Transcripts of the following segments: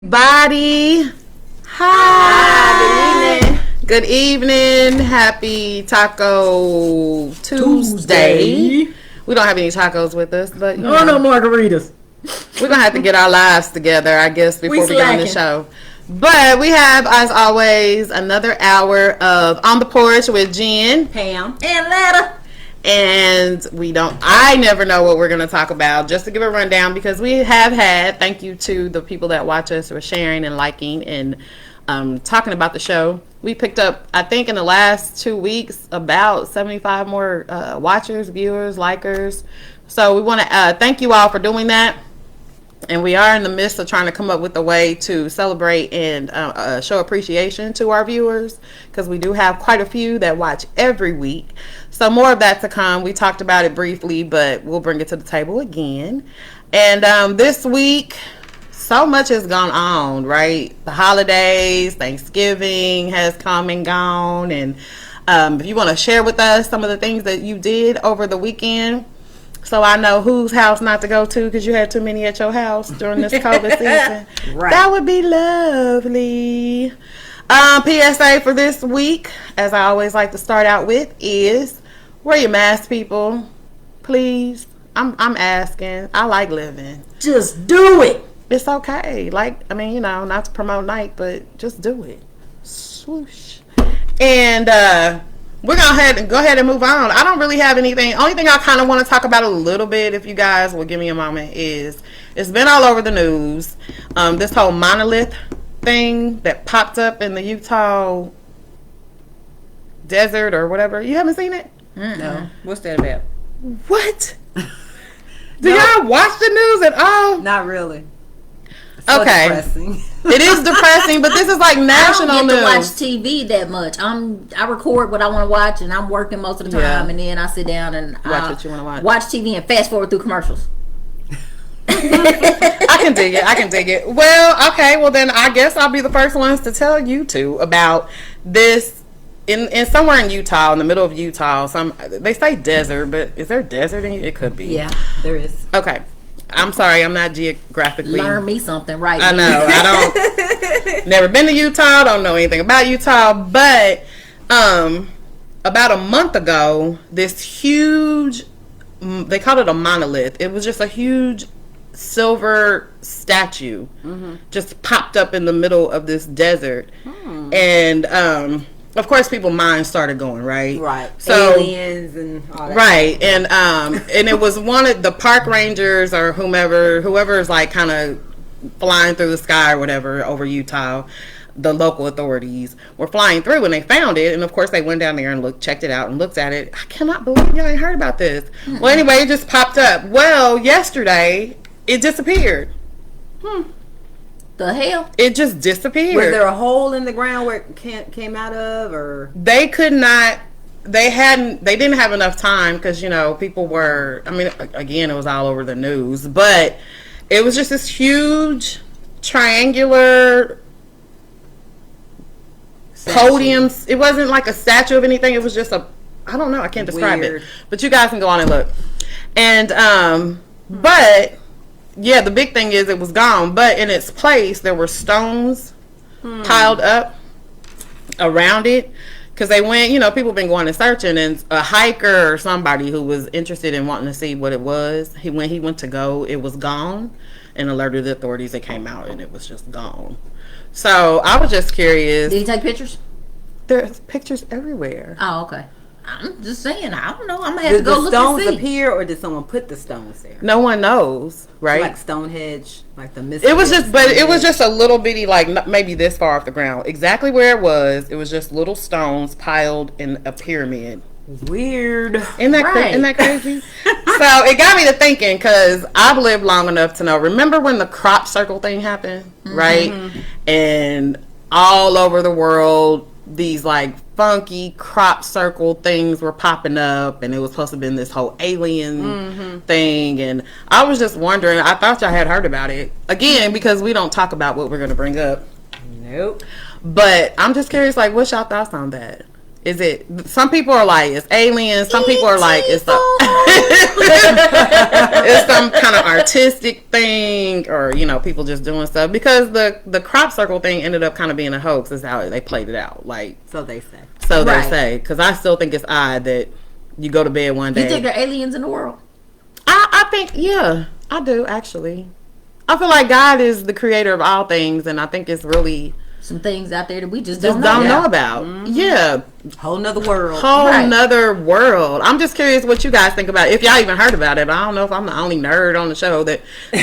Body. Hi. Good evening. Happy Taco Tuesday. We don't have any tacos with us, but no margaritas. We're gonna have to get our lives together, I guess, before we get on the show. But we have, as always, another hour of On the Porch with Jen, Pam, and Letta. And I never know what we're going to talk about. Just to give a rundown, because we have had, thank you to the people that watch us for sharing and liking and talking about the show. We picked up, I think in the last 2 weeks, about 75 more watchers, viewers, likers. So we want to thank you all for doing that. And we are in the midst of trying to come up with a way to celebrate and show appreciation to our viewers, because we do have quite a few that watch every week. So more of that to come. We talked about it briefly, but we'll bring it to the table again. And this week, so much has gone on, right? The holidays, Thanksgiving has come and gone. And if you want to share with us some of the things that you did over the weekend, so I know whose house not to go to because you had too many at your house during this COVID season. Right. That would be lovely. PSA for this week, as I always like to start out with, is wear your mask, people. Please. I'm asking. I like living. Just do it. It's okay. Not to promote Nike, but just do it. Swoosh. And we're going to go ahead and move on. I don't really have anything. Only thing I kind of want to talk about a little bit, if you guys will give me a moment, is it's been all over the news. This whole monolith thing that popped up in the Utah desert or whatever. You haven't seen it? No. What's that about? What? Do y'all watch the news at all? Not really. So okay. Depressing. It is depressing, but this is like national I don't get news. to watch TV that much. I record what I want to watch, and I'm working most of the time, and then I sit down and watch what you want to watch TV and fast forward through commercials. I can dig it. Well, okay. Well, then I guess I'll be the first ones to tell you two about this. In somewhere in Utah, in the middle of Utah, they say desert, but is there desert in? It could be. Yeah, there is. Okay. I'm sorry, I'm not geographically. Learn me something, right? I know. I don't. Never been to Utah. Don't know anything about Utah. But about a month ago, this huge, they called it a monolith. It was just a huge silver statue, just popped up in the middle of this desert, and of course, people's minds started going, right? Right. So, aliens and all that. Right. And it was one of the park rangers or whoever's like kind of flying through the sky or whatever over Utah. The local authorities were flying through and they found it. And of course, they went down there and checked it out and looked at it. I cannot believe y'all ain't heard about this. Mm-hmm. Well, anyway, it just popped up. Well, yesterday, it disappeared. The hell? It just disappeared. Was there a hole in the ground where it came out of, or they could not? They didn't have enough time because people were. I mean, again, it was all over the news, but it was just this huge triangular podium. It wasn't like a statue of anything. It was just I don't know. I can't describe it. But you guys can go on and look. And but. Yeah, the big thing is it was gone, but in its place there were stones piled up around it because they went. People been going and searching, and a hiker or somebody who was interested in wanting to see what it was. When he went to go, it was gone, and alerted the authorities. It came out, and it was just gone. So I was just curious. Did he take pictures? There's pictures everywhere. Oh, okay. I'm just saying, I don't know. I'm going to have to go look and see. Did the stones appear, or did someone put the stones there? No one knows, right? So like Stonehenge, like the mystery. It was just a little bitty, like maybe this far off the ground. Exactly where it was just little stones piled in a pyramid. Weird. Isn't that crazy? So it got me to thinking, because I've lived long enough to know. Remember when the crop circle thing happened, right? And all over the world, these like funky crop circle things were popping up, and it was supposed to have been this whole alien thing. And I was just wondering, I thought y'all had heard about it again, because we don't talk about what we're going to bring up. Nope. But I'm just curious, like, what's y'all thoughts on that? Is it, some people are like it's aliens, some people are like it's it's some kind of artistic thing, or people just doing stuff, because the crop circle thing ended up kind of being a hoax. Is how they played it out. Like, so they say. So they say, because I still think it's odd that you go to bed one day. You think there are aliens in the world? I think, yeah, I do actually. I feel like God is the creator of all things, and I think it's really some things out there that we just don't know about. Mm-hmm. Yeah, whole nother world. Nother world. I'm just curious what you guys think about it. If y'all even heard about it. I don't know if I'm the only nerd on the show that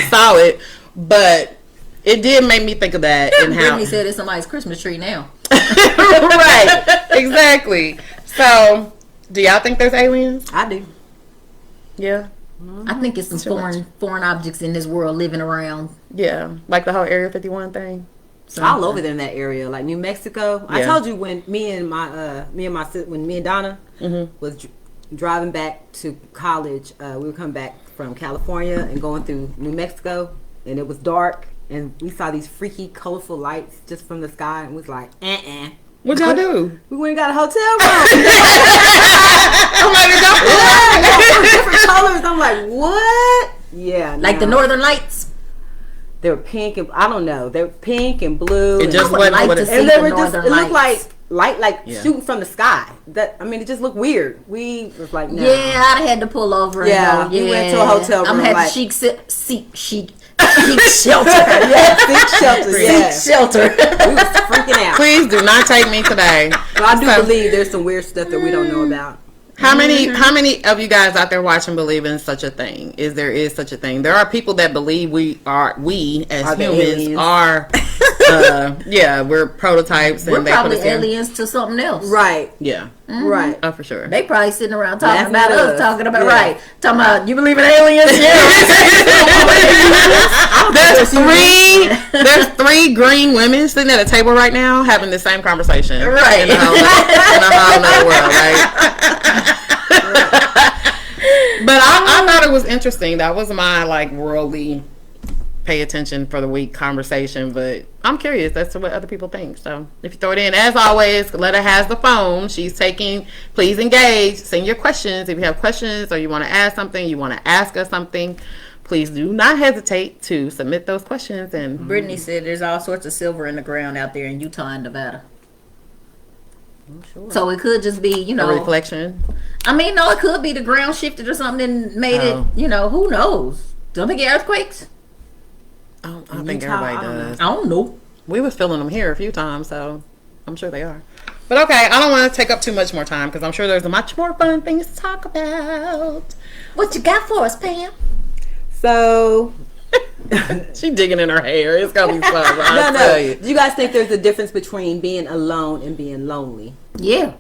saw it, but it did make me think of that. And how Brittany said it's somebody's Christmas tree now. Right, exactly. So, do y'all think there's aliens? I do. Yeah. I think it's some foreign objects in this world living around. Yeah, like the whole Area 51 thing. So, all over there in that area, like New Mexico. Yeah. I told you when me and Donna was driving back to college. We were coming back from California and going through New Mexico, and it was dark, and we saw these freaky, colorful lights just from the sky, and was like, What y'all do? We went and got a hotel room. I'm like, different colors. I'm like, what? Yeah, like the Northern Lights. They were pink and I don't know. They were pink and blue. It just wasn't like what to see and they were the just. Northern It looked Lights. like shooting from the sky. It just looked weird. We was like, no. Yeah, I'd have had to pull over. And go, we went to a hotel room. I'm had like, seek shelter. Seek shelter. Yeah. Seek shelter. We was freaking out. Please do not take me today. But I do believe there's some weird stuff that we don't know about. How many of you guys out there watching believe in such a thing? Is such a thing? There are people that believe we as humans are we're prototypes, We're and they probably put us in. aliens to something else. Right. Yeah. Right. Oh, for sure. They probably sitting around talking That's about not us, us. talking about Yeah. talking about you believe in aliens? There's three green women sitting at a table right now having the same conversation. Right. In a whole nother world, right? But I thought it was interesting. That was my worldly pay attention for the week conversation. But I'm curious as to what other people think. So if you throw it in, as always, Letta has the phone. She's taking. Please engage. Send your questions. If you have questions or you want to ask something, you want to ask us something, please do not hesitate to submit those questions. And Brittany said there's all sorts of silver in the ground out there in Utah and Nevada. Sure. So it could just be, a reflection. I mean, no, it could be the ground shifted or something and made it, who knows? Don't they get earthquakes? I think everybody does. I don't know. We was feeling them here a few times, so I'm sure they are. But okay, I don't want to take up too much more time because I'm sure there's much more fun things to talk about. What you got for us, Pam? So she digging in her hair. It's gonna be fun. No. Do you guys think there's a difference between being alone and being lonely? Yeah.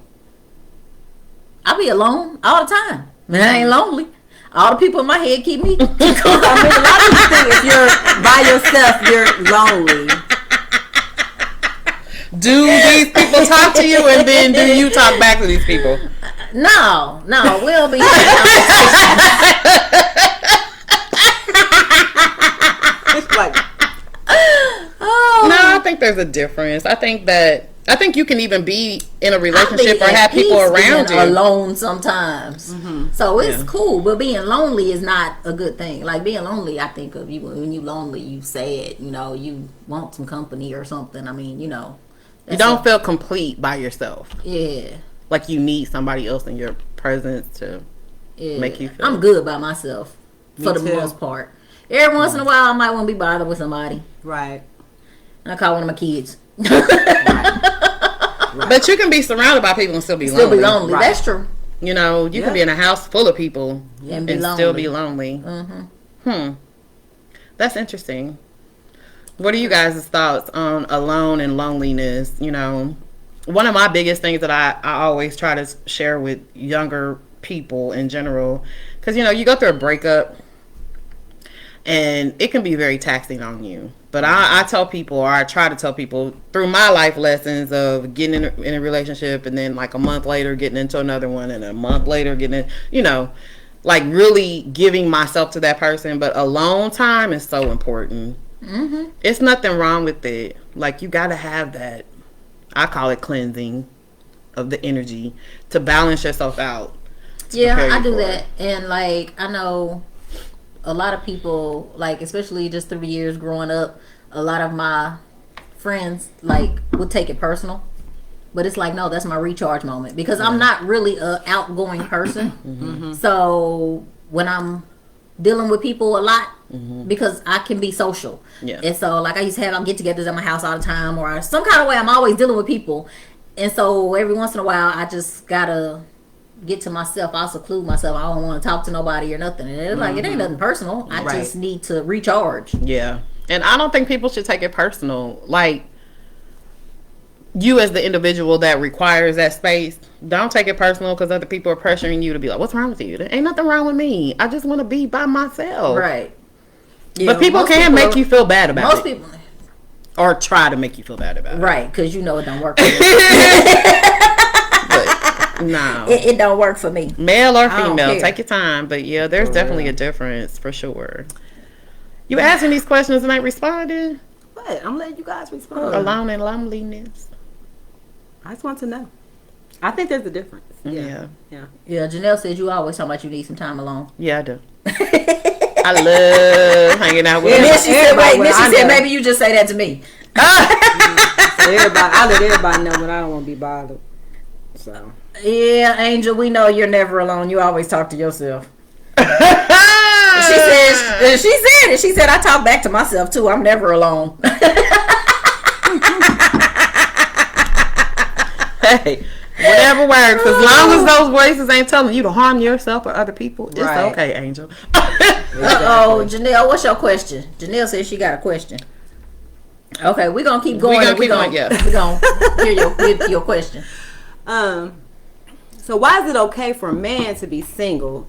I be alone all the time. Man, I ain't lonely. All the people in my head keep me. A lot of people think if you're by yourself, you're lonely. Do these people talk to you, and then do you talk back to these people? No, we don't be having It's like, No, I think there's a difference. I think you can even be in a relationship or have people around you alone sometimes. So it's cool, but being lonely is not a good thing. Like being lonely, I think of you when you lonely, you sad. You want some company or something. I mean, you don't feel complete by yourself. Yeah. Like you need somebody else in your presence to make you feel. I'm good by myself for the most part. Every once in a while, I might want to be bothered with somebody. right. And I call one of my kids. But you can be surrounded by people and still be lonely. Right. That's true. You can be in a house full of people and still be lonely. That's interesting. What are you guys' thoughts on alone and loneliness? One of my biggest things that I always try to share with younger people in general, because you go through a breakup and it can be very taxing on you. But I tell people, or I try to tell people through my life lessons of getting in a relationship and then a month later getting into another one and a month later getting in, really giving myself to that person. But alone time is so important. It's nothing wrong with it. You got to have that. I call it cleansing of the energy to balance yourself out. Yeah, prepare I you do for that. it. And like I know a lot of people, like especially just through the years growing up, a lot of my friends like would take it personal. But it's like, no, that's my recharge moment because I'm not really a outgoing person. So when I'm dealing with people a lot, because I can be social. Yeah. And so like I used to have get-togethers at my house all the time, or some kind of way I'm always dealing with people. And so every once in a while I just gotta get to myself. I'll seclude myself. I don't want to talk to nobody or nothing. And it's like, it ain't nothing personal. I just need to recharge. Yeah. And I don't think people should take it personal. Like, you as the individual that requires that space, don't take it personal because other people are pressuring you to be like, what's wrong with you? There ain't nothing wrong with me. I just want to be by myself. Right. But people can make you feel bad about it. Most people. Or try to make you feel bad about it. Right, because you know it don't work for me. But, no. It don't work for me. Male or female, take your time. But yeah, there's definitely a difference for sure. You asking these questions and ain't responding? What? I'm letting you guys respond. Alone and loneliness. I just want to know. I think there's a difference. Yeah. Yeah, Janelle said you always talking about you need some time alone. Yeah, I do. I love hanging out with And her. then she said, wait, then she said, maybe you just say that to me. I let everybody know when I don't want to be bothered. So. Yeah, Angel, we know you're never alone. You always talk to yourself. She said, I talk back to myself too. I'm never alone. Hey, whatever works. As long as those voices ain't telling you to harm yourself or other people, it's okay, Angel. Uh-oh, Janelle, what's your question? Janelle says she got a question. Okay, we're going to keep going. We're going to hear your question. So why is it okay for a man to be single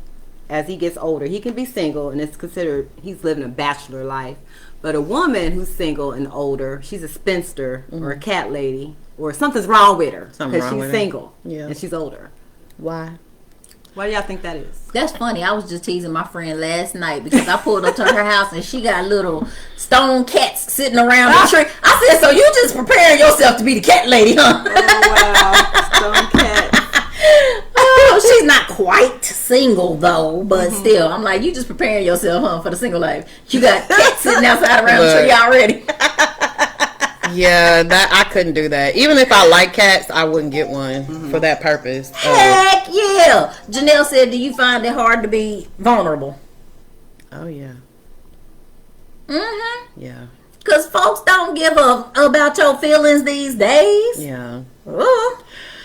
as he gets older? He can be single and it's considered he's living a bachelor life. But a woman who's single and older, she's a spinster or a cat lady, or something's wrong with her because she's single and she's older. Why? Why do y'all think that is? That's funny. I was just teasing my friend last night because I pulled up to her house and she got little stone cats sitting around the tree. I said, so you just preparing yourself to be the cat lady, huh? Oh, wow. Stone cats. Oh, she's not quite single though, but still, I'm like, you just preparing yourself, huh, for the single life. You got cats sitting outside around the tree already. Yeah, that I couldn't do that. Even if I like cats, I wouldn't get one for that purpose. Heck yeah! Janelle said, do you find it hard to be vulnerable? Oh yeah. Yeah. Because folks don't give a about your feelings these days. Yeah. Ooh.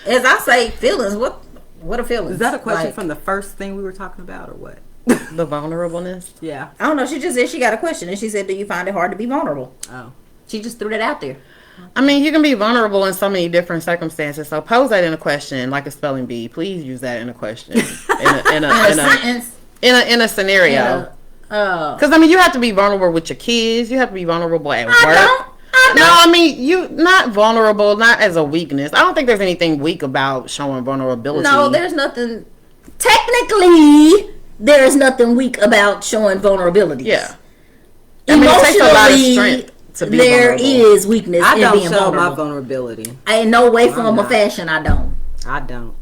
As I say, feelings. What are feelings? Is that a question from the first thing we were talking about, or what? The vulnerableness. Yeah. I don't know. She just said she got a question, and she said, "Do you find it hard to be vulnerable?" Oh. She just threw that out there. I mean, you can be vulnerable in so many different circumstances. So pose that in a question, like a spelling bee. Please use that in a question, in a scenario. Because I mean, you have to be vulnerable with your kids. You have to be vulnerable at work. I don't. No, I mean, you not vulnerable, not as a weakness. I don't think there's anything weak about showing vulnerability. No, there's nothing. Technically, there is nothing weak about showing vulnerability. Yeah. I mean, it takes a lot of strength to be there vulnerable. is weakness I in don't being show vulnerable. my vulnerability. In no way, form, or fashion, I don't. I don't.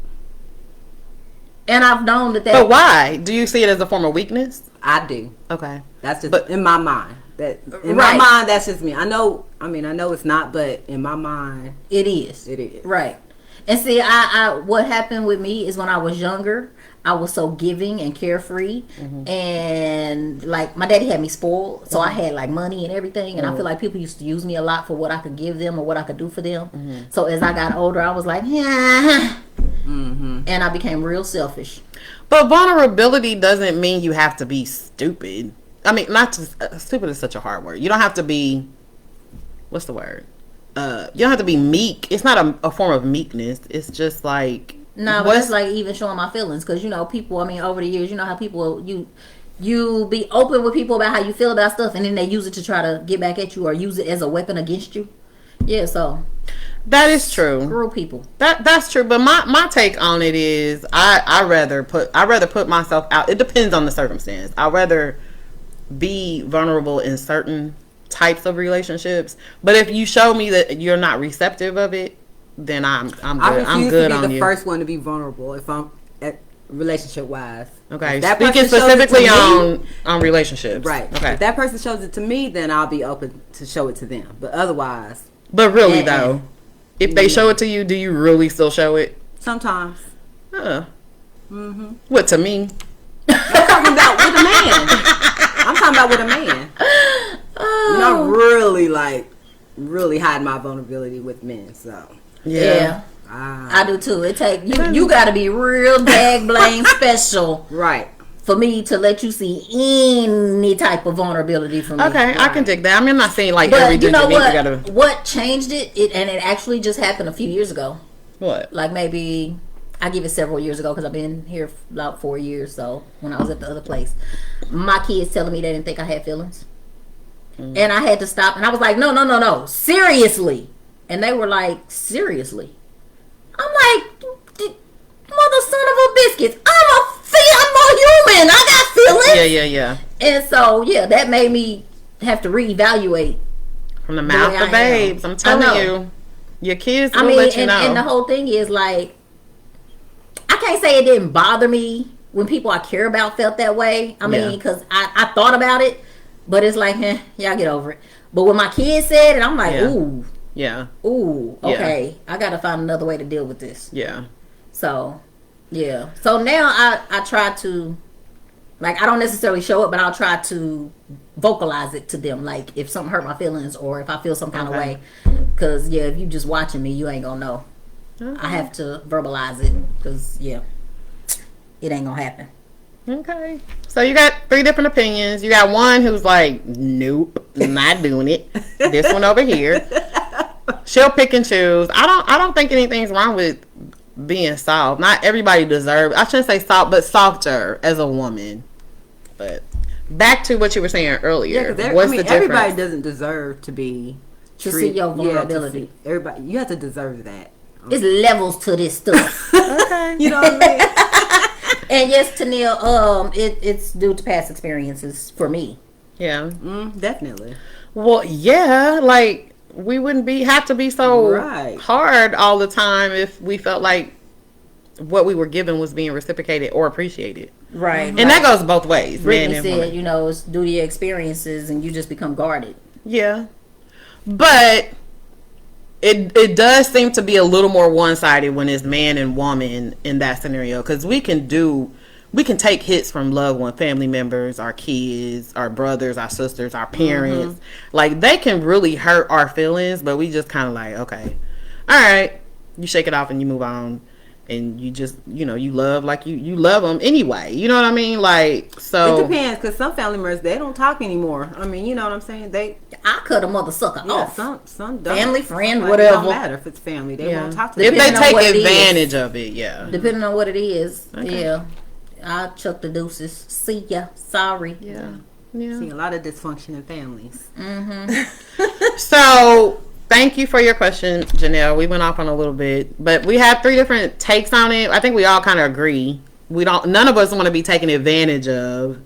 And I've known that. But why? Do you see it as a form of weakness? I do. Okay. That's just in my mind. My mind, that's just me. I know it's not, but in my mind, it is. It is. Right. And see, I what happened with me is when I was younger, I was so giving and carefree, and like my daddy had me spoiled, so I had like money and everything, and I feel like people used to use me a lot for what I could give them or what I could do for them. So as I got older, I was like, and I became real selfish. But vulnerability doesn't mean you have to be stupid. I mean, not just stupid is such a hard word. You don't have to be. What's the word? You don't have to be meek. It's not a form of meekness. It's just like. No, but it's like even showing my feelings, because people. I mean, over the years, you know how people you be open with people about how you feel about stuff, and then they use it to try to get back at you or use it as a weapon against you. Yeah, so that is true. Screw people. That's true. But my take on it is I rather put myself out. It depends on the circumstance. I'd rather be vulnerable in certain types of relationships. But if you show me that you're not receptive of it, then I'm good. I'm good on you. The first one to be vulnerable if I'm relationship wise. Okay, If that speaking person shows it to specifically me, on relationships. right. Okay. If that person shows it to me, then I'll be open to show it to them. But otherwise, But really though, if they show it to you, do you really still show it? sometimes. Huh. What, to me? I'm talking about with a man. I'm talking about with a man. Not really really hide my vulnerability with men. So Yeah. I do too. It take you got to be real dag blame special right. for me to let you see any type of vulnerability from me. Okay, I can dig that. I mean, I'm not saying like But every you know gender what? gotta. What changed it? And it actually just happened a few years ago. What? Like maybe I give it several years ago because I've been here for about 4 years. So when I was at the other place, my kids telling me they didn't think I had feelings, and I had to stop. And I was like, no, seriously. And they were like, seriously. I'm like, mother son of a biscuits. I'm a human. I got feelings. Yeah. And so that made me have to reevaluate. From the mouth of babes, I'm telling you, your kids will let you know. And the whole thing is like, I can't say it didn't bother me when people I care about felt that way. I mean, because I thought about it, but it's like, y'all get over it. But when my kids said it, I'm like, ooh. Yeah. Ooh, okay. I got to find another way to deal with this. Yeah. So, yeah. So now I try to, like, I don't necessarily show it, but I'll try to vocalize it to them. Like, if something hurt my feelings or if I feel some kind of way. Because, if you just watching me, you ain't going to know. I have to verbalize it because, it ain't going to happen. Okay. So you got 3 different opinions. You got one who's like, nope, not doing it. This one over here. She'll pick and choose. I don't think anything's wrong with being soft. Not everybody deserves. I shouldn't say soft, but softer as a woman. But back to what you were saying earlier. Yeah, what's the difference? everybody doesn't deserve to be to see your vulnerability. Everybody, you have to deserve that. It's levels to this stuff. Okay. You know what I mean? And yes, Tennille, it's due to past experiences for me. Yeah. Definitely. Well, yeah, like we wouldn't have to be so hard all the time if we felt like what we were given was being reciprocated or appreciated. Right. And that goes both ways. Brittany said, it's due to your experiences and you just become guarded. Yeah. But it does seem to be a little more one-sided when it's man and woman in that scenario, because we can take hits from loved one, family members, our kids, our brothers, our sisters, our parents. Like, they can really hurt our feelings, but we just kind of like, okay, all right, you shake it off and you move on. And you just, you love like you love them anyway. You know what I mean? Like, so. It depends, because some family members, they don't talk anymore. I mean, you know what I'm saying? I cut a mother sucker off. Some don't. Family, friend, like, whatever. It don't matter if it's family. They won't talk to them. If they take advantage of it, Depending on what it is, I chuck the deuces. See ya. Sorry. Yeah. See a lot of dysfunction in families. So, thank you for your question, Janelle. We went off on a little bit, but we have 3 different takes on it. I think we all kind of agree. None of us want to be taken advantage of,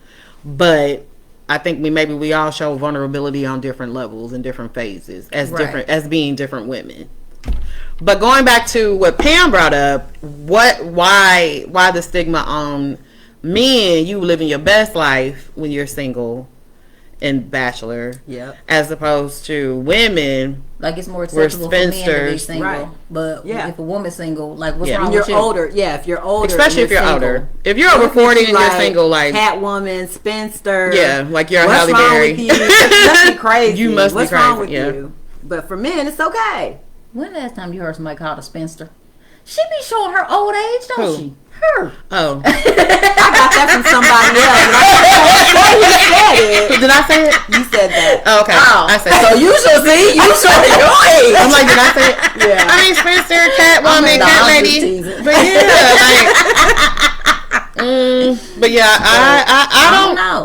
but I think we all show vulnerability on different levels and different phases as being different women. But going back to what Pam brought up, why the stigma on men, you living your best life when you're single and bachelor, as opposed to women, like it's more acceptable for men to be single, but if a woman's single, like what's wrong with you? Older, if you're older, especially if you're older, if you're over 40 and you're single, like Catwoman, spinster, like you're a Halle Berry. You must be crazy. You must what's be crazy. Wrong with you? But for men, it's okay. When last time you heard somebody called a spinster? She be showing her old age, don't she? Her. Oh. I got that from somebody else. Did I say it? You said that. Oh, okay. Oh. I said so you should see. You should your age. I'm like, did I say it? Yeah. I mean, spinster, Catwoman, cat lady. But but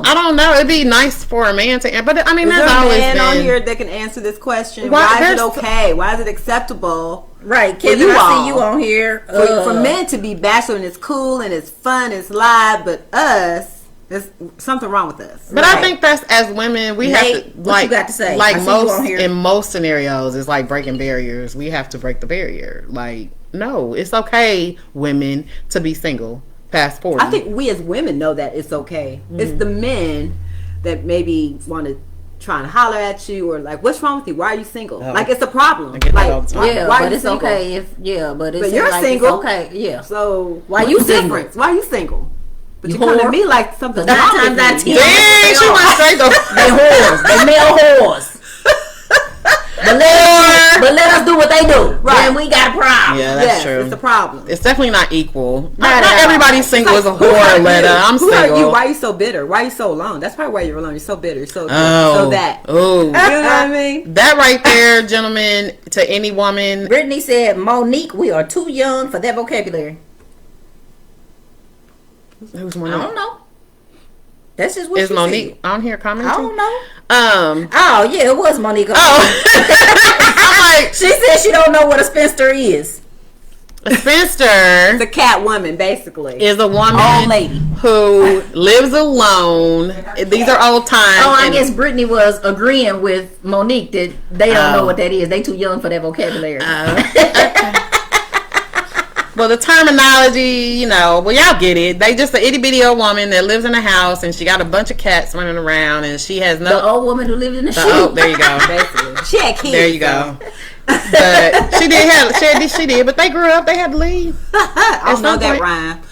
I don't know. It'd be nice for a man to, but I mean, there's always a man been on here that can answer this question. Why is it okay? Why is it acceptable? Right, Kevin, I see you on here. For men to be bachelor and it's cool and it's fun, it's live, but us, there's something wrong with us. But I think that's, as women, we have to, like, you got to say? Like in most scenarios, it's like breaking barriers. We have to break the barrier. Like, no, it's okay, women, to be single. past 40. I think we as women know that it's okay. It's the men that maybe want to try and holler at you or like, what's wrong with you? Why are you single? Oh. Like, it's a problem. I get that all the time. Yeah, why are but you it's single? okay if but it's But you're like, single. It's okay, yeah. So Why what's you the single? difference? Why are you single? But You you come whore. to me like something's But wrong nine with times out of me. 10, Dang, she went straight to They whores. They male whores. But let us do what they do. Right. Then we got a problem. Yeah, that's Yes, true. it's a problem. It's definitely not equal. Not Not at all. everybody's single is a Who hurt whore, you? Letta. I'm Who hurt you? single. Why are you so bitter? Why are you so alone? That's probably why you're alone. You're so bitter. You're so Oh, so that. oh, You know what I mean? that right there, gentlemen, to any woman. Brittany said, Monique, we are too young for that vocabulary. Who's I Monique? don't know. That's just what Is she Monique said. on here commenting? I don't know. Oh, Oh, yeah, it was Monique. I'm like, She said she don't know what a spinster is. a spinster The cat woman, basically. is a woman Old lady. who lives alone. These are old times. Oh, I and- guess Brittany was agreeing with Monique that they don't know Oh. what that is. They too young for that vocabulary. Well, the terminology, well, y'all get it. They just an itty bitty old woman that lives in a house and she got a bunch of cats running around and she has The no. old woman who lived in the Oh, shoe. there you go. Basically. She had kids. There you go. But she did, but they grew up. They had to leave. I don't know some that point- rhyme.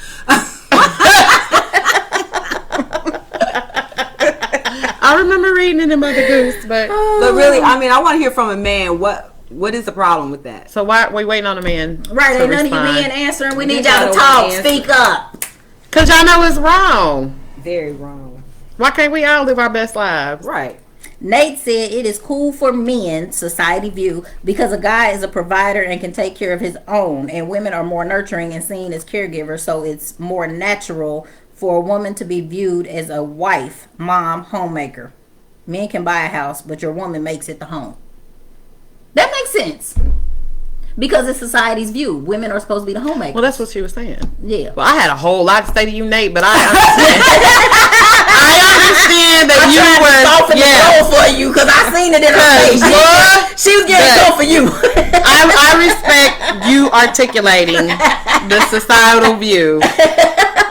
I remember reading it in Mother Goose, but But really, I mean, I want to hear from a man. What is the problem with that? so why are we waiting on a man? Right, to ain't none of you respond? being answering. We You need y'all to gotta talk. answer. Speak up. Cause y'all know it's wrong. Very wrong. Why can't we all live our best lives? Right. Nate said it is cool for men, society view, because a guy is a provider and can take care of his own, and women are more nurturing and seen as caregivers, so it's more natural for a woman to be viewed as a wife, mom, homemaker. Men can buy a house, but your woman makes it the home. That makes sense. Because it's society's view. Women are supposed to be the homemakers. Well, that's what she was saying. Yeah. Well, I had a whole lot to say to you, Nate, but I understand. I understand that you were. For you, because I seen it in her face. She was getting But- go for you. I respect you articulating the societal view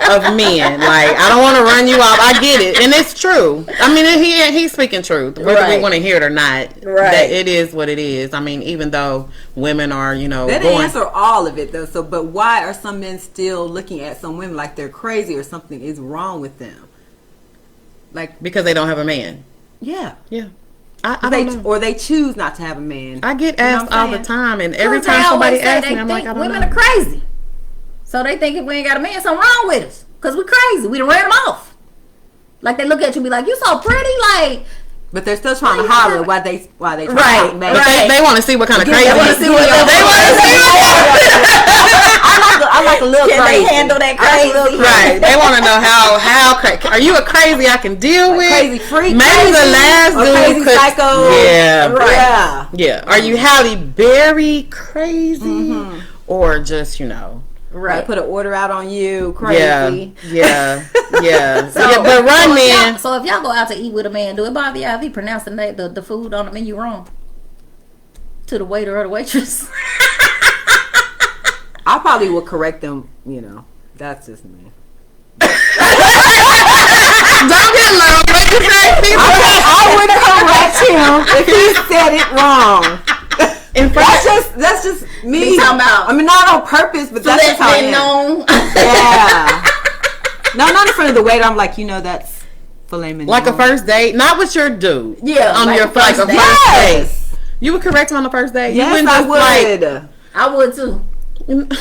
of men. Like, I don't want to run you off. I get it, and it's true. I mean, he's speaking truth, whether we Right. want to hear it or not. Right. That it is what it is. I mean, even though women are, That going. didn't answer all of it though. So, but why are some men still looking at some women like they're crazy or something is wrong with them? Like, Because they don't have a man. yeah, Yeah, I don't know. or they choose not to have a man. I get You know asked what I'm all the saying? time, and every 'Cause they time somebody always say asks they me, I'm like, think I don't women know. are crazy. So they think if we ain't got a man, something wrong with us. Because we crazy. We done ran them off. Like they look at you and be like, you so pretty. Like, But they're still trying to holler while they try to Right, talk back. But right. they want to see what kind of crazy. they want to see what They want to see I like a little can crazy. they handle that I like a crazy? little Right. They want to know how crazy. Are you a crazy I can deal with? crazy freak, Maybe crazy, the last or dude crazy could. psycho. Yeah. Right. Yeah. Yeah. Are you Halle Berry crazy, or just Right. right. Put an order out on you, crazy. Yeah. Yeah. So, Yeah. But run, man. So if y'all go out to eat with a man, do it bother y'all if he pronounce the food on the menu wrong? To the waiter or the waitress? I probably would correct them. That's just me. Don't get low. What you say? I would correct him if he said it wrong. In front That's just me. Be talking about- I mean, not on purpose, but that's just how I am. known. Yeah. No, not in front of the waiter. I'm like, that's filet mignon. like a first date, not with your dude. Yeah, On like your a first like a date. first date. Yes. You would correct him on the first date. You Yes, wouldn't I just would. I would too. like.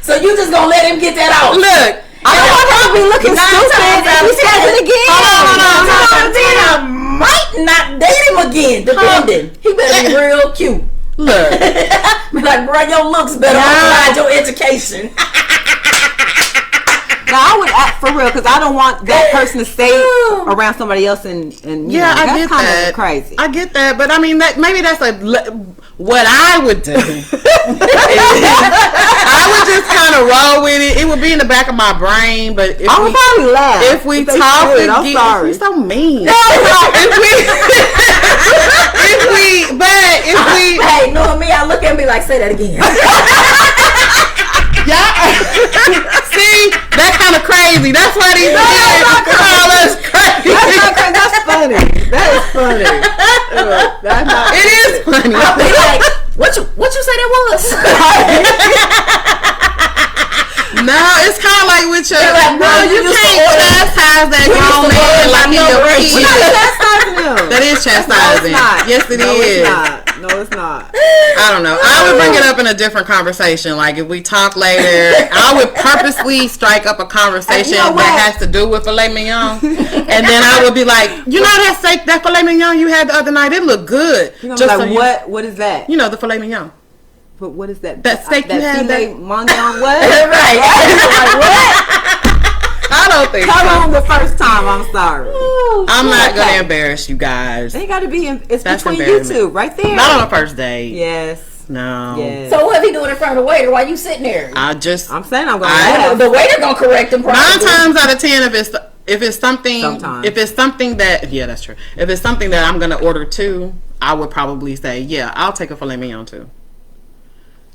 So you just gonna let him get that out? Look, I don't want him to be looking stupid if he says it again. Then I might not date him again, depending. He better be real cute. look. Be like, bro, your looks better override your education. No, I would act for real because I don't want that person to stay around somebody else and Yeah, I that's get kind that. of crazy. I get that, but I mean, maybe that's what I would do. I would just kind of roll with it. It would be in the back of my brain, but if I would probably laugh if we they talk said it. I'm again, sorry. you're so mean. No, If we, Hey, knowing me, I look at me like, say that again. y'all See, that's kind of crazy. That's why these kids call us crazy. That's not crazy. That's funny. That is funny. That's not It is funny. I'll be like, what you say that was? No, it's kind of like with your. Like, no, you can't chastise that grown man like in your kid. That is chastising. Yes, it is. No, it's not. I don't know. I would bring it up in a different conversation. Like if we talk later, I would purposely strike up a conversation that has to do with filet mignon, and then I would be like, you know that steak, that filet mignon you had the other night, it looked good. Just like, what is that? You know the filet mignon. But what is that? That steak you had. Filet mignon what? Right. Like what? I don't think Come so. on the first time. I'm sorry. I'm not gonna embarrass you guys. They got to be. It's That's between you embarrassment. two, right there. Not on a first date. Yes. No. Yes. So what if he doing it in front of the waiter while you sitting there? I'm saying I'm going to laugh. The waiter gonna correct him. 9 times out of 10, if it's something, Sometimes. if it's something that, yeah, that's true. If it's something that I'm gonna order too, I would probably say, yeah, I'll take a filet mignon too.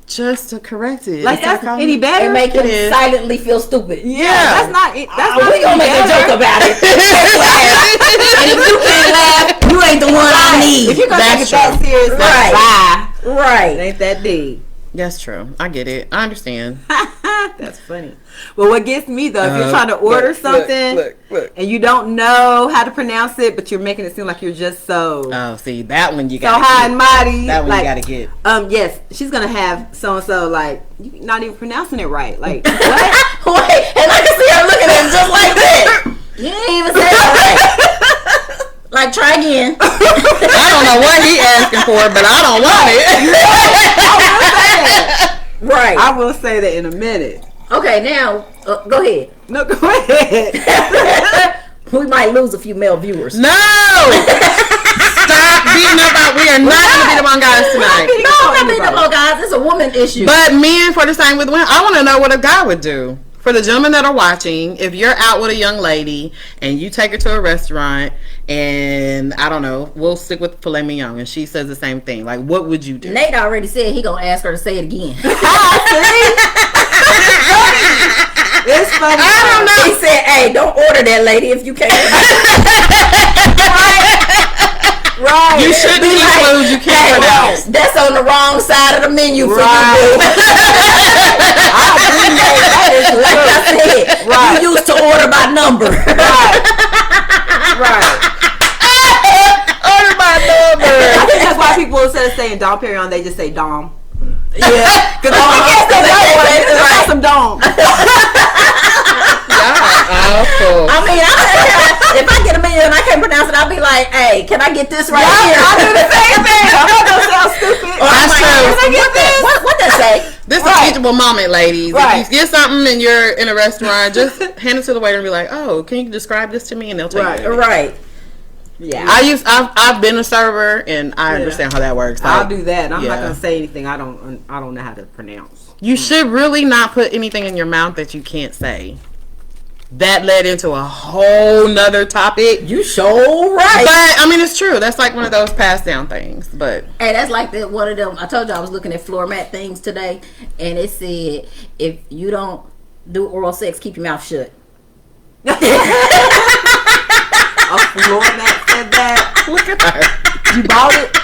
Just to correct it. Like that's any better? And make him is. silently feel stupid. Yeah, that's not it. That's not we gonna make a joke about it. And if you can't laugh, you ain't the one I need. If you're gonna take it that serious, Right. Right. It ain't that deep. That's true. I get it. I understand. That's funny. Well, what gets me though, if you're trying to order something look. and you don't know how to pronounce it, but you're making it seem like you're just so See, that one you so got high and mighty. That one like, you gotta get. Yes, she's gonna have so and so like you not even pronouncing it right. Like what? Wait, and I can see her looking at him just like that. You didn't even say that right. Like, try again. I don't know what he asking for, but I don't want it. Right. I will say that in a minute. Okay, now go ahead. No, go ahead. We might lose a few male viewers. No! Stop beating up on. We are not going to beat up on guys tonight. No, I'm not beating up on guys. It's a woman issue. But men, for the same with women, I want to know what a guy would do. For the gentlemen that are watching, if you're out with a young lady and you take her to a restaurant and, I don't know, we'll stick with filet mignon and she says the same thing. Like, what would you do? Nate already said he going to ask her to say it again. It's funny. I don't know. He said, hey, don't order that, lady, if you can't. Right. You shouldn't eat food you can't pronounce. That's on the wrong side of the menu for Right. you. I agree, Nate. That is like I said. Right. You used to order by number. Right. Right. Order by number. I think that's why people instead of saying Dom Perignon, they just say Dom. Yeah. Because I want some Dom. Awful. I mean, if I get a meal and I can't pronounce it, I'll be like, hey, can I get this right here? I do the same thing. I'm not going to sound stupid. That's true. Can I get this? What that say? This is a teachable moment, ladies. Right. If you get something and you're in a restaurant, just hand it to the waiter and be like, "Oh, can you describe this to me?" And they'll take it. Right. Yeah. I've been a server and I understand how that works. Like, I'll do that. I'm not going to say anything I don't know how to pronounce. You should really not put anything in your mouth that you can't say. That led into a whole nother topic. You sure right. But I mean, it's true. That's like one of those passed down things. But hey, that's like one of them. I told you I was looking at floor mat things today, and it said if you don't do oral sex, keep your mouth shut. A floor mat said that. look at her. You bought it?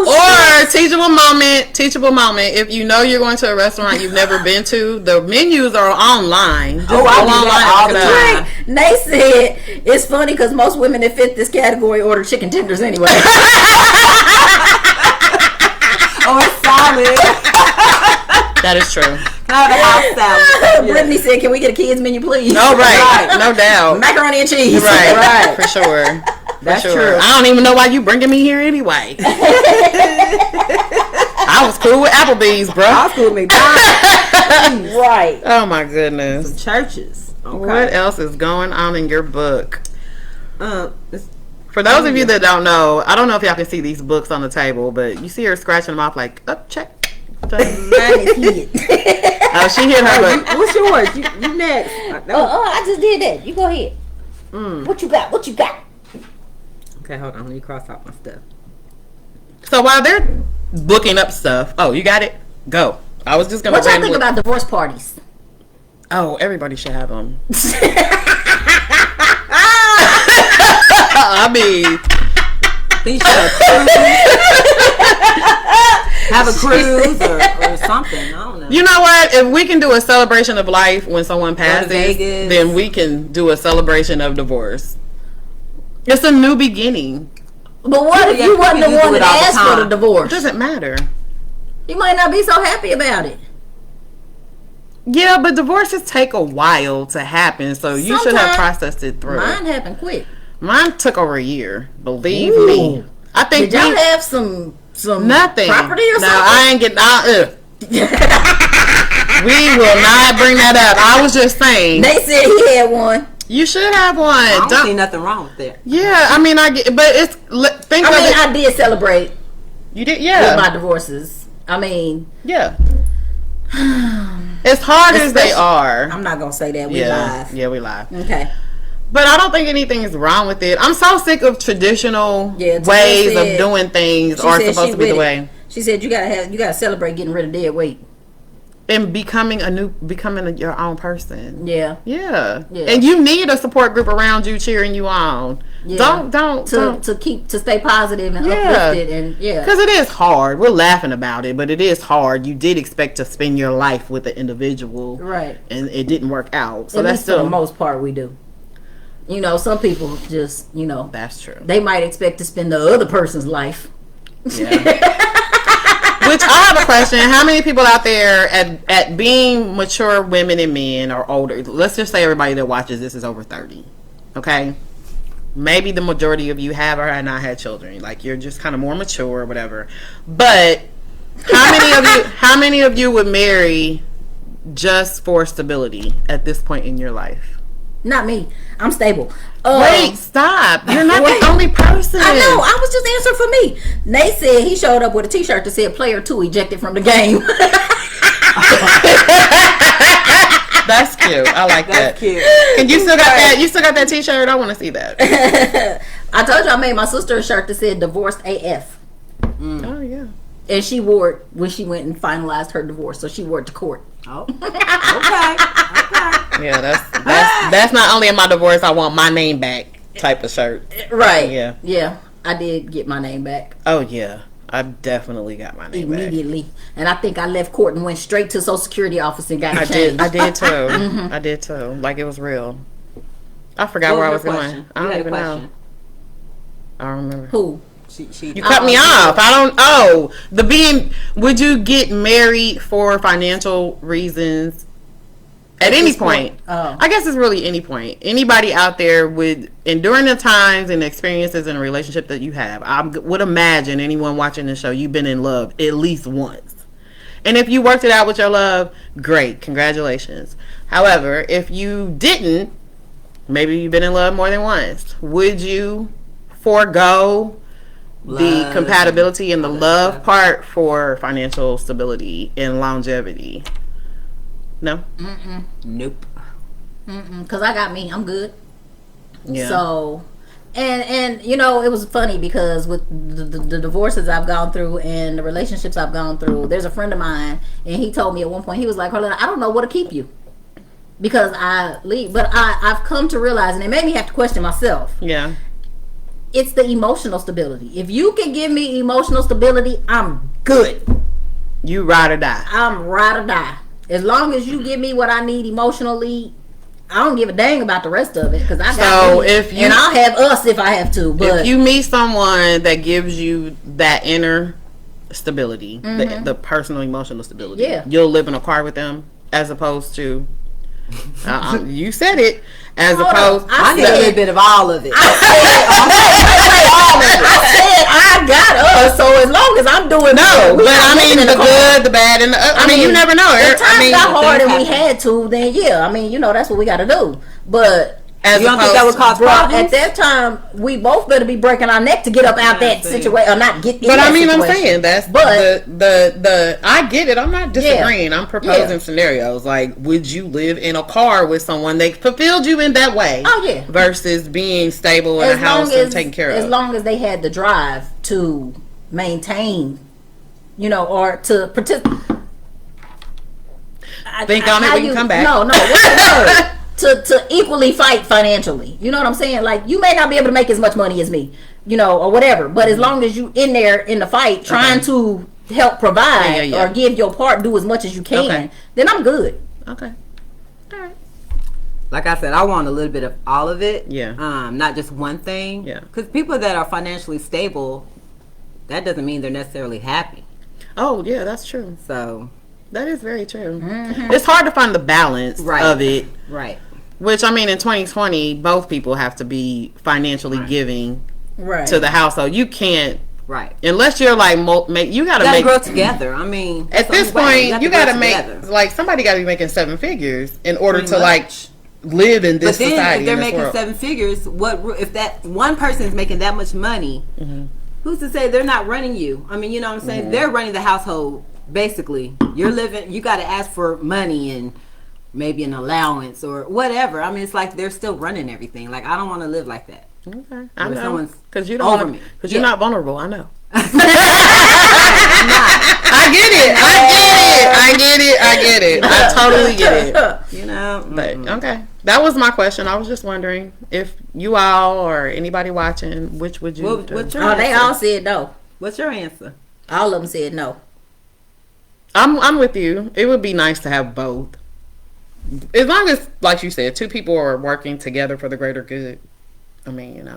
Or teachable moment. If you know you're going to a restaurant you've never been to, the menus are online. Just go I do online that and all look the it up. time. Nate said it's funny because most women that fit this category order chicken tenders anyway. Oh, it's solid. That is true. Not a house salad. Brittany said, "Can we get a kids menu, please?" No, right. No doubt. Macaroni and cheese. Right. For sure. That's sure. true. I don't even know why you bringing me here anyway. I was cool with Applebee's, bro. I was cool with McDonald's. Right. Oh my goodness. Churches. Okay. What else is going on in your book? It's For those of you that don't know, I don't know if y'all can see these books on the table, but you see her scratching them off like, oh, check. Mine is hit. Oh, she hit her book. What's yours? You next. I just did that. You go ahead. What you got? Okay, hold on. Let me cross out my stuff. So while they're looking up stuff, oh, you got it? Go. I was just going to What y'all think about divorce parties? Oh, everybody should have them. I mean, Think you should have a cruise or something. I don't know. You know what? If we can do a celebration of life when someone passes, Vegas. then we can do a celebration of divorce. It's a new beginning. But what if you wasn't the one that asked for the It divorce? doesn't matter. You might not be so happy about it. Yeah, but divorces take a while to happen, so you should have Sometimes processed it through. Mine happened quick. Mine took over a year. Believe Ooh. me. I think Did y'all have some nothing. property or something? No, I ain't getting. We will not bring that up. I was just saying. They said he had one. You should have one. I don't see nothing wrong with that. Yeah, I mean, I get, but it's think of it. I did celebrate You did, with yeah, my divorces. I mean, yeah. As hard as they are, I'm not gonna say that we live. yeah, we live. Okay. But I don't think anything is wrong with it. I'm so sick of traditional Yeah, Tia ways said- of doing things She are said supposed she to be the with way. it. She said you gotta celebrate getting rid of dead weight. And becoming your own person. Yeah. Yeah. Yeah. And you need a support group around you cheering you on. Yeah. Don't to stay positive and Yeah. uplifted and because it is hard. We're laughing about it, but it is hard. You did expect to spend your life with an individual, right. and it didn't work out. So At that's least still for the most part we do. You know, some people just that's true. they might expect to spend the other person's life. Yeah. Which I have a question. How many people out there at being mature women and men or older? Let's just say everybody that watches this is over 30. Okay? Maybe the majority of you have or have not had children. Like you're just kind of more mature or whatever. But how many of you would marry just for stability at this point in your life? Not me. I'm stable. Wait, stop. You're not the only person. I know. I was just answering for me. Nate said he showed up with a t-shirt that said player 2 ejected from the game. That's cute. I like that. That's cute. And you still got that? You still got that T-shirt? I want to see that. I told you I made my sister a shirt that said divorced AF. Oh yeah. And she wore it when she went and finalized her divorce. So she wore it to court. Oh, okay. Yeah, that's not only in my divorce. I want my name back type of shirt. Right. Yeah. Yeah. I did get my name back. Oh yeah, I definitely got my name back. Immediately. And I think I left court and went straight to Social Security office and got changed. I did too. I did too. Like it was real. I forgot where I was going. I don't even know. I don't remember. Who? You cut me off. I don't. Oh, would you get married for financial reasons at any point? Oh. I guess it's really any point. Anybody out there would, and during the times and experiences in a relationship that you have, I would imagine anyone watching the show, you've been in love at least once. And if you worked it out with your love, great, congratulations. However, if you didn't, maybe you've been in love more than once. Would you forego the compatibility and the love part for financial stability and longevity? No? Nope. Because I got me. I'm good. Yeah. So, and you know, it was funny because with the divorces I've gone through and the relationships I've gone through, there's a friend of mine, and he told me at one point, he was like, Carlina, I don't know what to keep you. Because I leave. But I've come to realize, and it made me have to question myself. Yeah. It's the emotional stability. If you can give me emotional stability, I'm good. You ride or die. I'm ride or die. As long as you give me what I need emotionally, I don't give a dang about the rest of it because I got me. And I'll have us if I have to. But if you meet someone that gives you that inner stability, the personal emotional stability, you'll live in a car with them as opposed to. You said it. As opposed, I need a little bit of all of it. I said I got us, so as long as I'm doing but I mean the good, the bad, and I mean you never know. If times got hard and we had to, then yeah, I mean that's what we got to do. But As you don't think that would cause Bro, problems? at that time, we both better be breaking our neck to get up out that situation, or not get in But that I mean, situation. I'm saying that's the I get it. I'm not disagreeing. I'm proposing scenarios. Like, would you live in a car with someone that fulfilled you in that way? Oh yeah. Versus being stable in a house and taken care of. As long as they had the drive to maintain, or to participate. Think on it when you come back. No. What's the word? To equally fight financially. You know what I'm saying? Like, you may not be able to make as much money as me, or whatever. But as long as you in there in the fight trying to help provide or give your part, do as much as you can, then I'm good. Okay. All right. Like I said, I want a little bit of all of it. Yeah. Not just one thing. Yeah. Because people that are financially stable, that doesn't mean they're necessarily happy. Oh, yeah, that's true. So that is very true. Mm-hmm. It's hard to find the balance of it. Right. Which, I mean, in 2020, both people have to be financially giving to the household. You can't. Right. Unless you're like, you gotta grow together. I mean, at this point, you gotta make, like, somebody gotta be making 7 figures in order to, like, live in this society. But then if they're making 7 figures, if that one person is making that much money, who's to say they're not running you? I mean, you know what I'm saying? They're running the household, basically. You're living, you gotta ask for money and maybe an allowance or whatever. I mean, it's like they're still running everything. Like, I don't want to live like that. Okay, I know. Someone's because you don't over me. Because you're not vulnerable. I know. I get it. I totally get it. But okay, that was my question. I was just wondering if you all or anybody watching, which would you do? What's your answer? They all said no. What's your answer? All of them said no. I'm with you. It would be nice to have both. As long as, like you said, 2 people are working together for the greater good. I mean,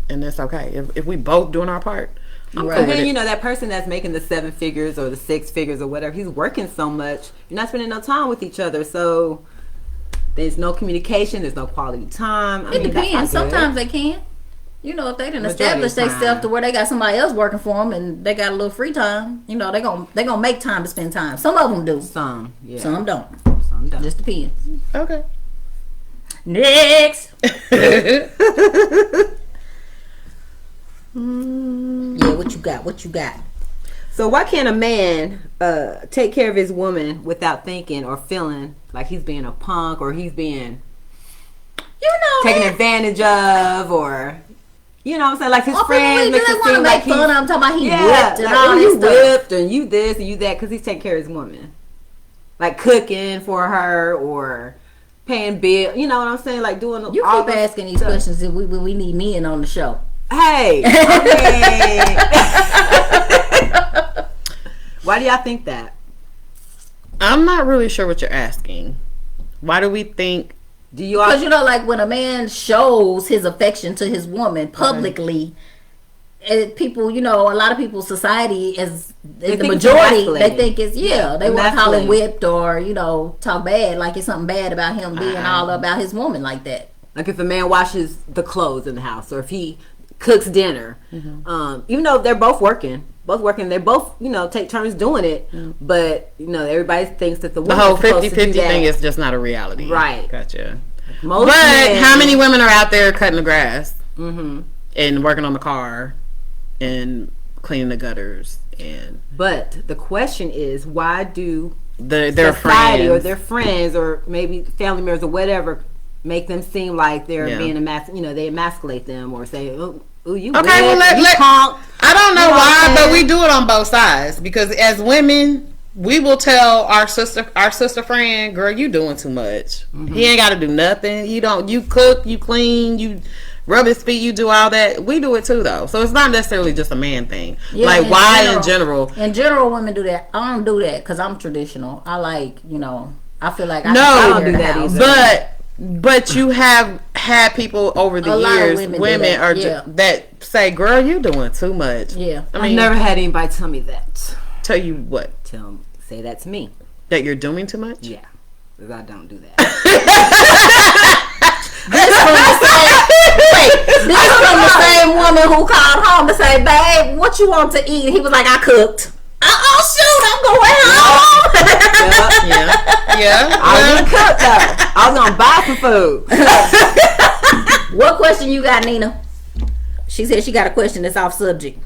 and it's okay. If we both doing our part, I'm cool with it. That person that's making the 7 figures or the 6 figures or whatever, he's working so much. You're not spending no time with each other. So there's no communication. There's no quality time. It depends. Sometimes they can. If they didn't establish themselves to where they got somebody else working for them and they got a little free time, they gonna make time to spend time. Some of them do. Some, yeah. Some don't. Some don't. Just depends. Okay. Next. Yeah, what you got? So why can't a man take care of his woman without thinking or feeling like he's being a punk or he's being taken advantage of, or what I'm saying, like his friends make it seem like he's I'm talking about he whipped and all this stuff. Whipped and you this and you that because he's taking care of his woman, like cooking for her or paying bill. You know what I'm saying? Like doing. You keep asking these questions when we need men on the show. Hey, why do y'all think that? I'm not really sure what you're asking. Why do we think? Because like when a man shows his affection to his woman publicly, people, a lot of people's society is the majority. They think it's they want to call him whipped or talk bad, like it's something bad about him being all about his woman like that. Like if a man washes the clothes in the house or if he cooks dinner, even though they're both working, they both take turns doing it, but everybody thinks that the whole 50-50 thing is just not a reality, right? Gotcha. But how many women are out there cutting the grass and working on the car and cleaning the gutters? But the question is, why do their society friends or their friends or maybe family members or whatever make them seem like they're being they emasculate them or say, "Oh, you okay?" Well, I don't know why, but we do it on both sides because as women, we will tell our sister friend, "Girl, you doing too much. He ain't got to do nothing. You cook, you clean, you rub his feet, you do all that." We do it too, though. So it's not necessarily just a man thing. Yeah, like why in general? In general, women do that. I don't do that because I'm traditional. I like I feel like I don't do that either. But you have had people over the years, women are that say, "Girl, you doing too much." Yeah, I mean, I've never had anybody tell me that. Tell you what? Say that to me. That you're doing too much? Yeah, because I don't do that. This from the same woman who called home to say, "Babe, what you want to eat?" He was like, "I cooked." Oh shoot, I'm going home. Yeah. I was gonna cook though. I was gonna buy some food. What question you got, Nina? She said she got a question that's off subject.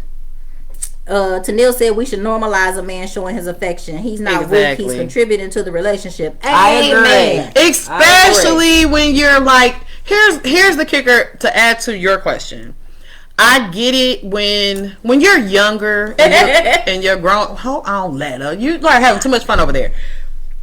Tanil said we should normalize a man showing his affection. He's not weak. He's contributing to the relationship. I agree. Especially when you're like, here's the kicker to add to your question. I get it when you're younger and you're growing. Hold on, Letta. You like having too much fun over there.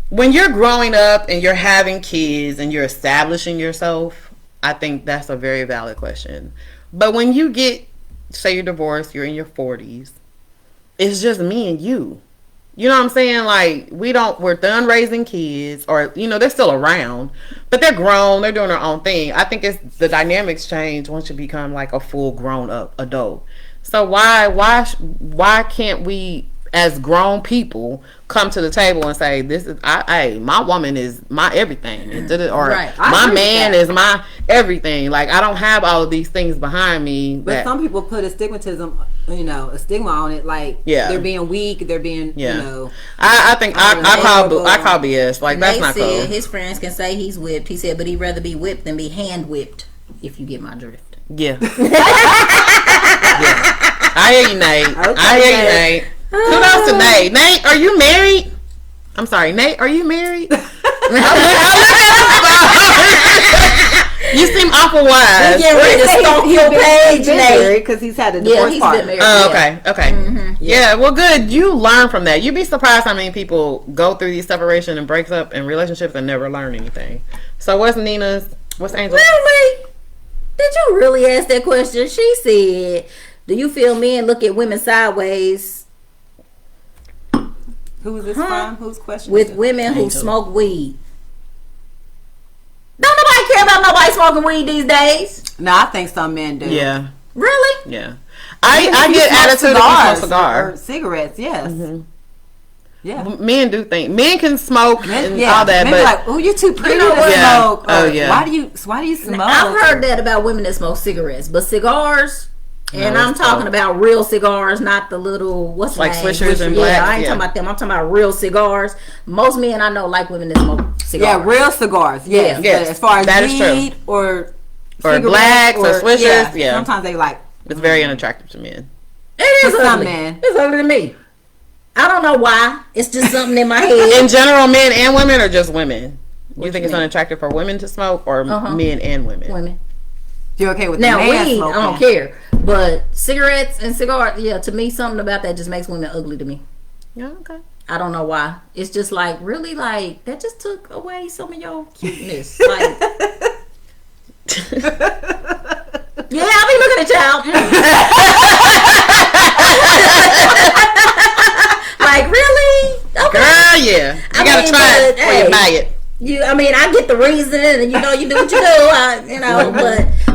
When you're growing up and you're having kids and you're establishing yourself, I think that's a very valid question. But when you get, say you're divorced, you're in your 40s, it's just me and you. You know what I'm saying? Like, we're done raising kids, or, they're still around, but they're grown, they're doing their own thing. I think it's the dynamics change once you become like a full grown up adult. So why can't we, as grown people, come to the table and say, my woman is my everything, or right. My man is my everything. Like, I don't have all of these things behind me. But some people put a stigma on it, like they're being weak, they're being, I think I call BS. Like, that's not cool. His friends can say he's whipped. He said, but he'd rather be whipped than be hand whipped. If you get my drift. Yeah. I hear you, Nate. Okay, I hear you, Nate. Kudos to Nate. Nate, are you married? I'm sorry, Nate, are you married? You seem awful wise. Getting ready to stalk your page, Nate, because he's had a divorce partner. Oh, okay. Mm-hmm. Yeah, well, good. You learn from that. You'd be surprised how many people go through these separation and breaks up and relationships and never learn anything. So what's Angel's? Really? Did you really ask that question? She said, do you feel men look at women sideways? Who is this from? Whose question? With women who smoke weed. Don't nobody care about nobody smoking weed these days. No, I think some men do. Yeah. Really? Yeah. I get attitude about cigars. Or cigarettes, yes. Mm-hmm. Yeah. Men do think. Men can smoke all that, men but like, oh, you're too pretty to smoke. Oh, yeah. Why do you smoke? I've heard that about women that smoke cigarettes, but cigars. And I'm talking about real cigars, not the little Swishers and black. I ain't talking about them. I'm talking about real cigars. Most men I know like women that smoke cigars. Yeah, real cigars. Yes. But as far as that weed or blacks or swishers, sometimes they like. It's very unattractive to men. It is ugly. Men. It's ugly to me. I don't know why. It's just something in my head. In general, men and women, or just women? You think it's unattractive for women to smoke, or men and women? Women. You're okay with now the man weed? Smoking. I don't care, but cigarettes and cigars, to me, something about that just makes women ugly to me. Yeah, okay. I don't know why. It's just like really like that just took away some of your cuteness. Like, yeah, I be looking at y'all. Like, really? Okay. Girl, yeah. You gotta try it before you buy it. I get the reason, and you do what you do, but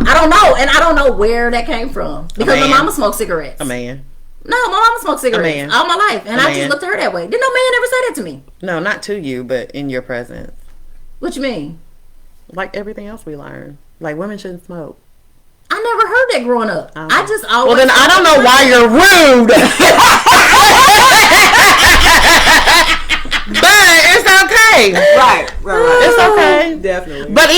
I don't know, and I don't know where that came from because my mama smoked cigarettes. A man. No, my mama smoked cigarettes all my life, and I just looked at her that way. Didn't no man ever say that to me? No, not to you, but in your presence. What you mean? Like everything else we learn, like women shouldn't smoke. I never heard that growing up. I just always. Well, then I don't know why you're rude. But it's okay. Right. It's okay. Definitely. But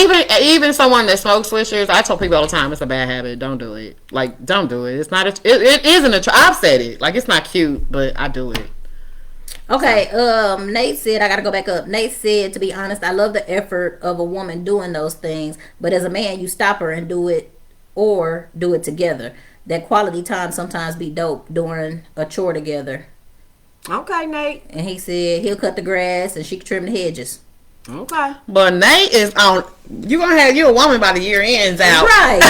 even someone that smokes swishers, I tell people all the time, it's a bad habit. Don't do it. Like, don't do it. It's not. It isn't I've said it. Like, it's not cute, but I do it. Okay. Nate said, I gotta go back up. Nate said, to be honest, I love the effort of a woman doing those things, but as a man, you stop her and do it, or do it together. That quality time sometimes be dope during a chore together. Okay, Nate. And he said he'll cut the grass and she can trim the hedges. Okay. But Nate is on. You're gonna have you a woman by the year ends out, right?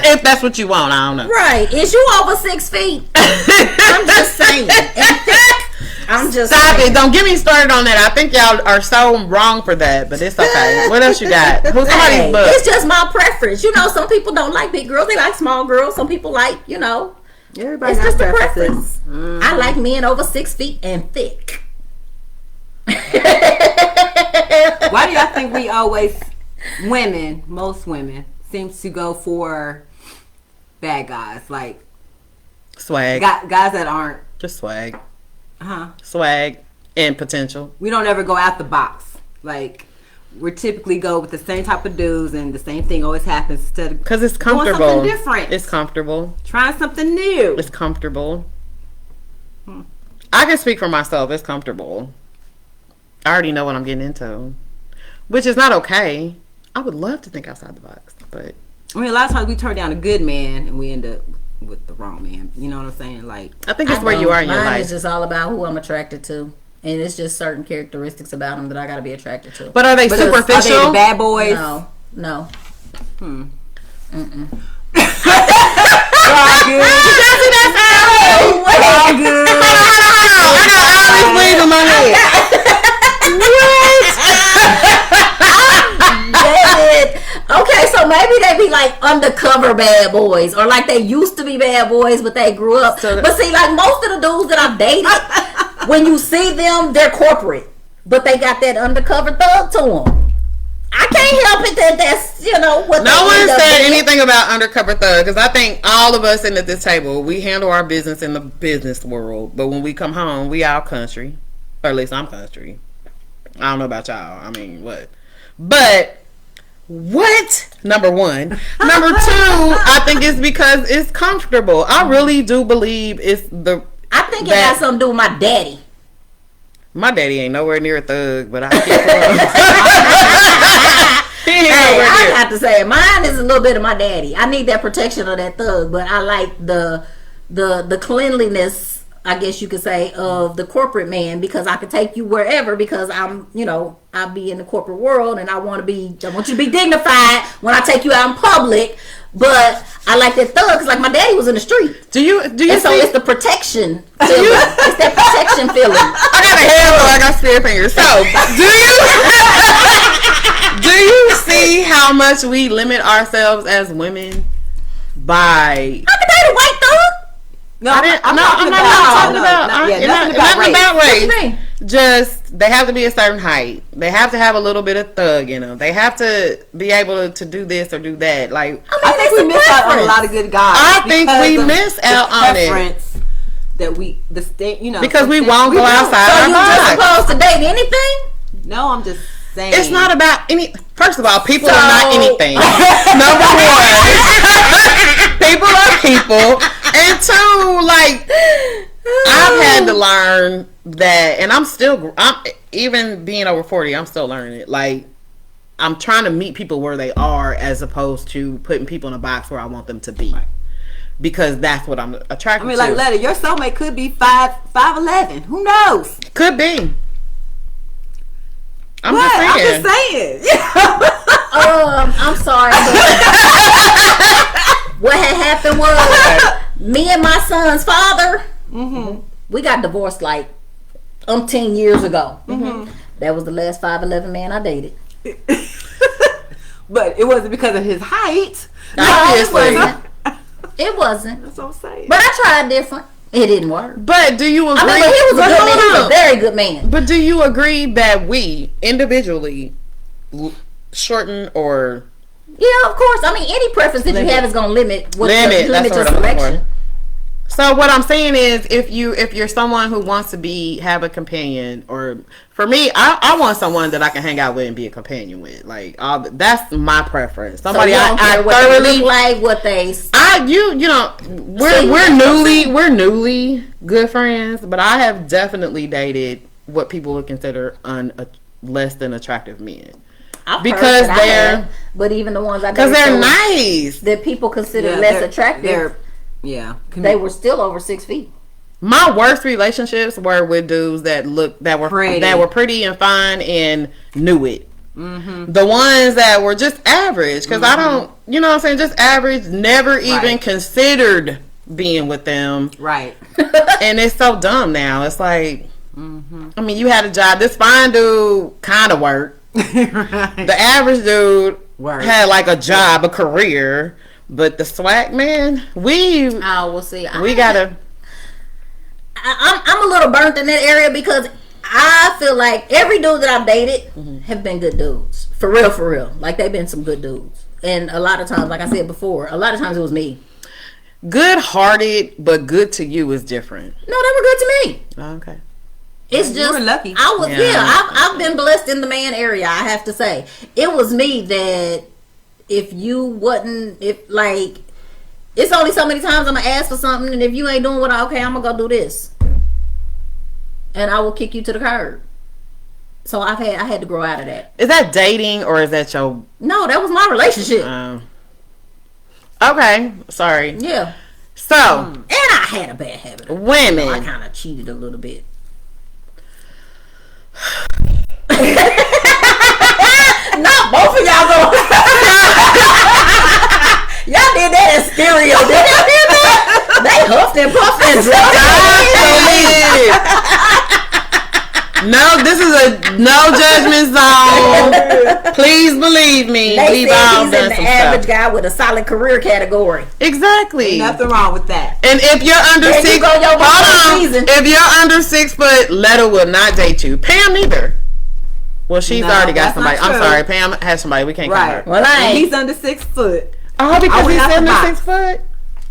If that's what you want, I don't know. Right? Is you over 6 feet? I'm just saying. I'm just stop it. Don't get me started on that. I think y'all are so wrong for that, but it's okay. What else you got? Who's somebody's book? It's just my preference. Some people don't like big girls. They like small girls. Some people like, Everybody it's has just preferences. A preference. Mm-hmm. I like men over 6 feet and thick. Why do y'all think we always, most women, seems to go for bad guys? Like swag. Guys that aren't. Just swag. Uh-huh. Swag and potential. We don't ever go out the box. Like, we typically go with the same type of dudes, and the same thing always happens instead of because it's doing comfortable. something different. It's comfortable. Trying something new. It's comfortable. I can speak for myself. It's comfortable. I already know what I'm getting into, which is not okay. I would love to think outside the box, but I mean, a lot of times we turn down a good man and we end up with the wrong man. You know what I'm saying? Like, I think it's where you are in your Mine life. is just all about who I'm attracted to, and it's just certain characteristics about them that I got to be attracted to. But are they because superficial? Are they the bad boys? No. God, good. I got all these waves in my head. Okay, so maybe they be like undercover bad boys, or like they used to be bad boys, but they grew up. But see, like most of the dudes that I've dated, when you see them, they're corporate, but they got that undercover thug to them. I can't help it that that's, you know, what. No one said anything about undercover thug, because I think all of us sitting at this table, we handle our business in the business world, but when we come home, we all country, or at least I'm country. I don't know about y'all. I mean, what? But what? Number one. Number two, I think it's because it's comfortable. I really do believe it's the. I think it has something to do with my daddy. My daddy ain't nowhere near a thug, but I keep I have to say, mine is a little bit of my daddy. I need that protection of that thug, but I like the cleanliness, I guess you could say, of the corporate man, because I could take you wherever, because I'm, you know, I'll be in the corporate world, and I want you to be dignified when I take you out in public. But I like that thug, because like my daddy was in the street. Do you and so it's the protection feeling. It's that protection feeling. I got a handle, I got spirit fingers. So do you see how much we limit ourselves as women by? I could date a white thug. No, I'm not talking about race. What you mean? Just they have to be a certain height. They have to have a little bit of thug in them. They have to be able to do this or do that. Like, I think we miss out on a lot of good guys. I think we miss out on it. That you know, because we won't go outside. So you just supposed to date anything? No, I'm just saying. It's not about any. First of all, people are not anything. Number one, people are people, and two, like I've had to learn that, and I'm even being over 40, I'm still learning it. Like, I'm trying to meet people where they are, as opposed to putting people in a box where I want them to be. Because that's what I'm attracted to. I mean, like, Letta, your soulmate could be 5'11". Who knows? Could be. I'm just saying. I'm sorry. What had happened was me and my son's father, we got divorced like 10 years ago. That was the last 5'11" man I dated. But it wasn't because of his height. Obviously. It wasn't. That's what I'm saying. But I tried different. It didn't work. But do you agree? I mean, but he was a good man. He was a very good man. But do you agree that we individually shorten or? Yeah, of course. I mean, any preference that you have is going to limit your that's selection. So what I'm saying is, if you're someone who wants to have a companion, or for me, I want someone that I can hang out with and be a companion with. Like, that's my preference. Somebody so you don't care what they look like, what they. We're newly good friends, but I have definitely dated what people would consider less than attractive men. Because but even the ones I dated, because they're nice, that people consider less attractive. They were still over 6 feet. My worst relationships were with dudes that were pretty and fine and knew it. The ones that were just average, because I don't, you know what I'm saying, just average, never even considered being with them. Right. And it's so dumb now. It's like, I mean, you had a job. This fine dude kind of worked. Right. The average dude had like a job, a career. But the swag man, we gotta. I'm a little burnt in that area, because I feel like every dude that I've dated have been good dudes. For real. Like, they've been some good dudes. And a lot of times, like I said before, a lot of times it was me. Good-hearted, but good to you is different. No, they were good to me. Okay. It's You just were lucky. I was Yeah. I've been blessed in the man area. I have to say, it was me that if you wasn't it's only so many times I'm gonna ask for something, and if you ain't doing what I'm gonna go do this, and I will kick you to the curb. So I had to grow out of that. Is that dating or is that your? No, that was my relationship. Okay, sorry. Yeah, So, and I had a bad habit. I women. kind of cheated a little bit. No, both of y'all go. Y'all did that in stereo. Did y'all do that? They huffed and puffed and No, this is a no judgment zone. Please believe me. They We've said all he's done in the some average stuff. guy with a solid career category. Exactly. Nothing wrong with that. And if you're under There you 6, go, your hold on. season. If you're under 6 foot, Letta will not date you. Pam neither. Well, she's No, already got that's not somebody. I'm true. sorry, Pam has somebody. We can't Right. count her. Well, I And ain't. he's under 6 foot. Oh, because went he's out the under box. 6 foot.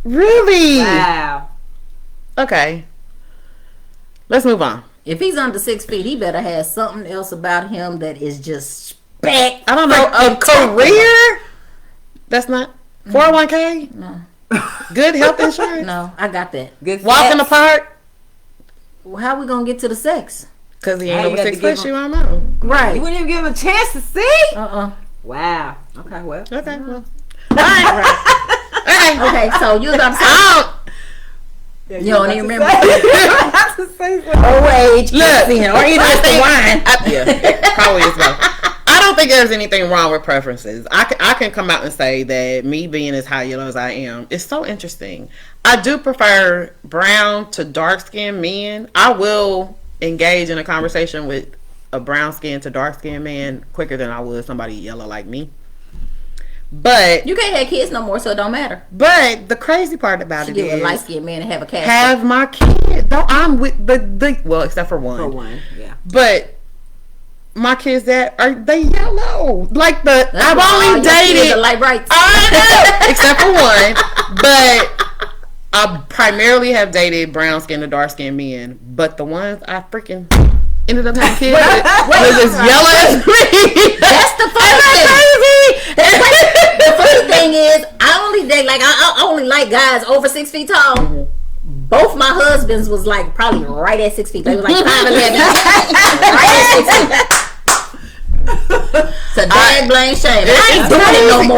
Really? Wow. Okay. Let's move on. If he's under 6 feet, he better have something else about him that is just spec. I don't know. A career? That's not 401k. No, Good health insurance. no, I got that. Good Walk in the sex. park. Well, how we gonna get to the sex? Because he Hey, ain't you over got 6 to foot. give You don't know. Right. You wouldn't even give him a chance to see? Wow. Okay, well. Okay. Well. All right. Okay. Okay, so you was about to say. I You don't even remember. have to say something. Oh, age, Look, kissing, or either I it's the think- wine. yeah, probably is both. I don't think there's anything wrong with preferences. I can come out and say that me being as high yellow as I am is so interesting. I do prefer brown to dark skinned men. I will engage in a conversation with a brown skinned to dark skinned man quicker than I would somebody yellow like me. But You can't have kids no more, so it don't matter. the crazy part about You it give a light is skinned man and have a cat. have my kid. Don't I'm with the well except for one. For one, yeah. But my kids that are they yellow. Like I've why all only your kids dated are light brights. I know, except for one. But I primarily have dated brown skinned to dark skinned men. But the ones I freaking ended up having kids with was as yellow as me. That's the funny thing. The funny thing is, I only date I only like guys over 6 feet tall. Mm-hmm. Both my husbands was like probably right at 6 feet. They was like 5'11", right at 6 feet. It's a dang blame shame. I ain't doing it no more.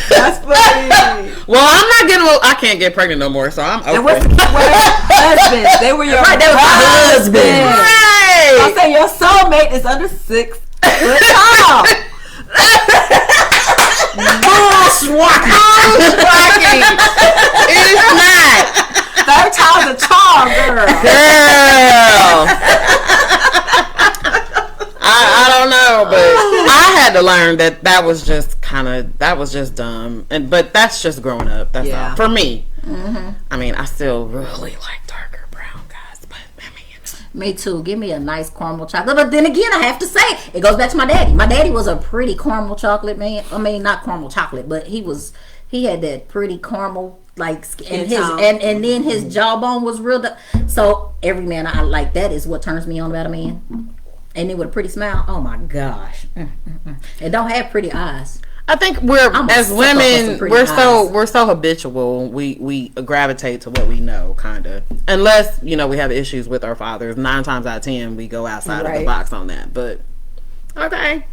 That's funny. Well, I'm not getting. I can't get pregnant no more, so I'm over. And what's husbands? They were your Right, they were my husbands. Right. I'll say your soulmate is under 6 foot tall. Bullshwacking. It's not. Third time's a charm, girl. Girl. I don't know, but I had to learn that was just dumb, but that's just growing up. That's Yeah. all for me. Mm-hmm. I mean, I still really like darker brown guys, but I mean, Me too. Give me a nice caramel chocolate. But then again, I have to say, it goes back to my daddy. My daddy was a pretty caramel chocolate man. I mean, not caramel chocolate, but he had that pretty caramel and then his jawbone was real. So every man I like, that is what turns me on about a man. And then with a pretty smile, oh my gosh, and don't have pretty eyes. I think I'm a as sucker for women some pretty we're eyes. so habitual. We gravitate to what we know, kind of. Unless we have issues with our fathers. 9 times out of 10, we go outside of the Right. box on that. But okay,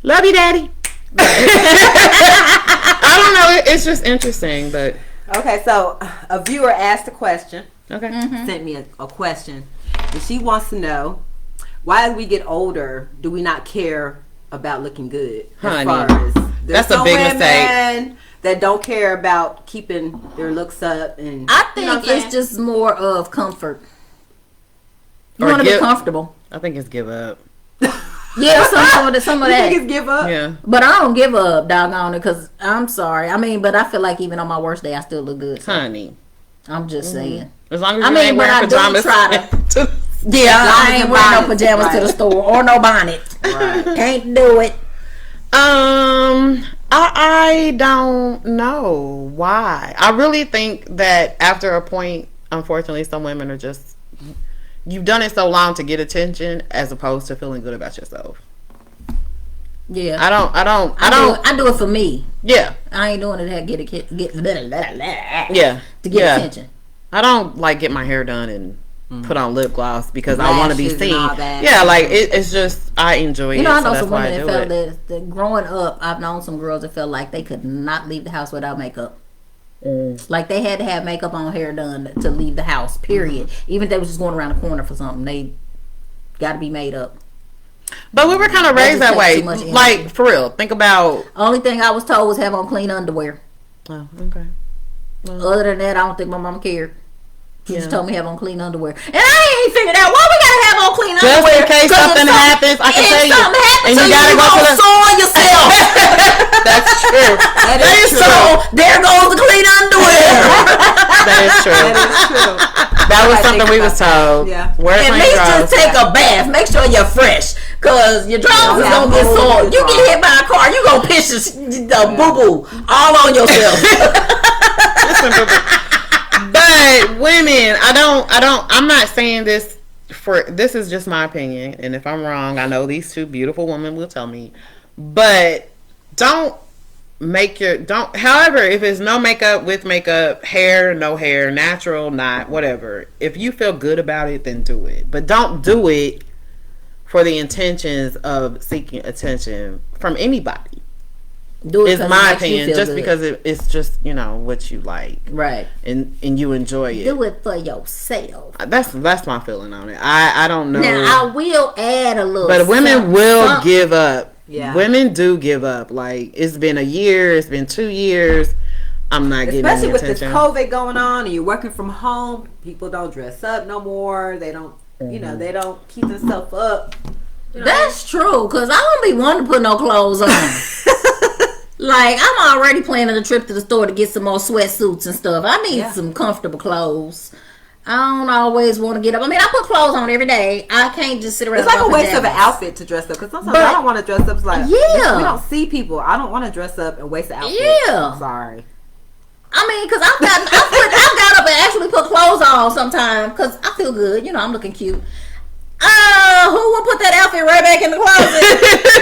love you, daddy. I don't know. It's just interesting, but Okay, so a viewer asked a question. okay. Sent me a question, and she wants to know, why as we get older do we not care about looking good? Honey, there's that's a some big women mistake. that don't care about keeping their looks up, and I you know think what I'm it's just more of comfort. You Or want to be give- comfortable. I think it's give up. Yeah, some of You that. think it's give up? Yeah. But I don't give up, doggone it, because I'm sorry. I mean, but I feel like even on my worst day, I still look good. So Honey. I'm just saying. As long as I you mean, ain't but wearing I do pajamas. try to- Yeah, I ain't and wearing no bonnets, pajamas to right. the store or no bonnet. Right. Can't do it. I don't know why. I really think that after a point, unfortunately, some women are just you've done it so long to get attention as opposed to feeling good about yourself. Yeah. I do it for me. Yeah. I ain't doing it to get yeah. to get attention. I don't like get my hair done and put on lip gloss because I want to be seen. Yeah, like it's just I enjoy it. I know so some women that felt it. that growing up, I've known some girls that felt like they could not leave the house without makeup. Like they had to have makeup on, hair done to leave the house. Period. Even if they was just going around the corner for something, they got to be made up. But we were kind of raised that way. Like for real, think about. Only thing I was told was have on clean underwear. Oh, okay. Well, other than that, I don't think my mama cared. She just told me have on clean underwear, and I ain't figured out why we gotta have on clean underwear. Just in case something happens, I can tell you. And you gotta go to the on yourself. That's true. That is true. So there goes the clean underwear. That is true. That was something we was told. Yeah. At least just take a bath. Make sure you're fresh, cause your drawers is gonna get soiled. You get hit by a car, you gonna piss the boo boo all on yourself. Listen, boo boo. But women, I'm not saying this this is just my opinion, and if I'm wrong, I know these two beautiful women will tell me, but however, if it's no makeup, with makeup, hair, no hair, natural, not, whatever, if you feel good about it, then do it, but don't do it for the intentions of seeking attention from anybody. Do it is my opinion, just good. because it's just what you like, right? And you enjoy it. Do it for yourself. That's my feeling on it. I don't know. Now I will add a little, but women will give up. Yeah, women do give up. Like it's been a year, it's been 2 years. I'm not getting any attention. Especially with this COVID going on, and you're working from home. People don't dress up no more. They don't, they don't keep themselves up. That's true, because I don't be wanting to put no clothes on. Like, I'm already planning a trip to the store to get some more sweatsuits and stuff. I need some comfortable clothes. I don't always want to get up. I mean, I put clothes on every day. I can't just sit around. It's like a waste of an outfit to dress up, because sometimes I don't want to dress up. It's like, we don't see people. I don't want to dress up and waste an outfit. Yeah. I'm sorry. I mean, because I've got up and actually put clothes on sometimes because I feel good. I'm looking cute. Who will put that outfit right back in the closet?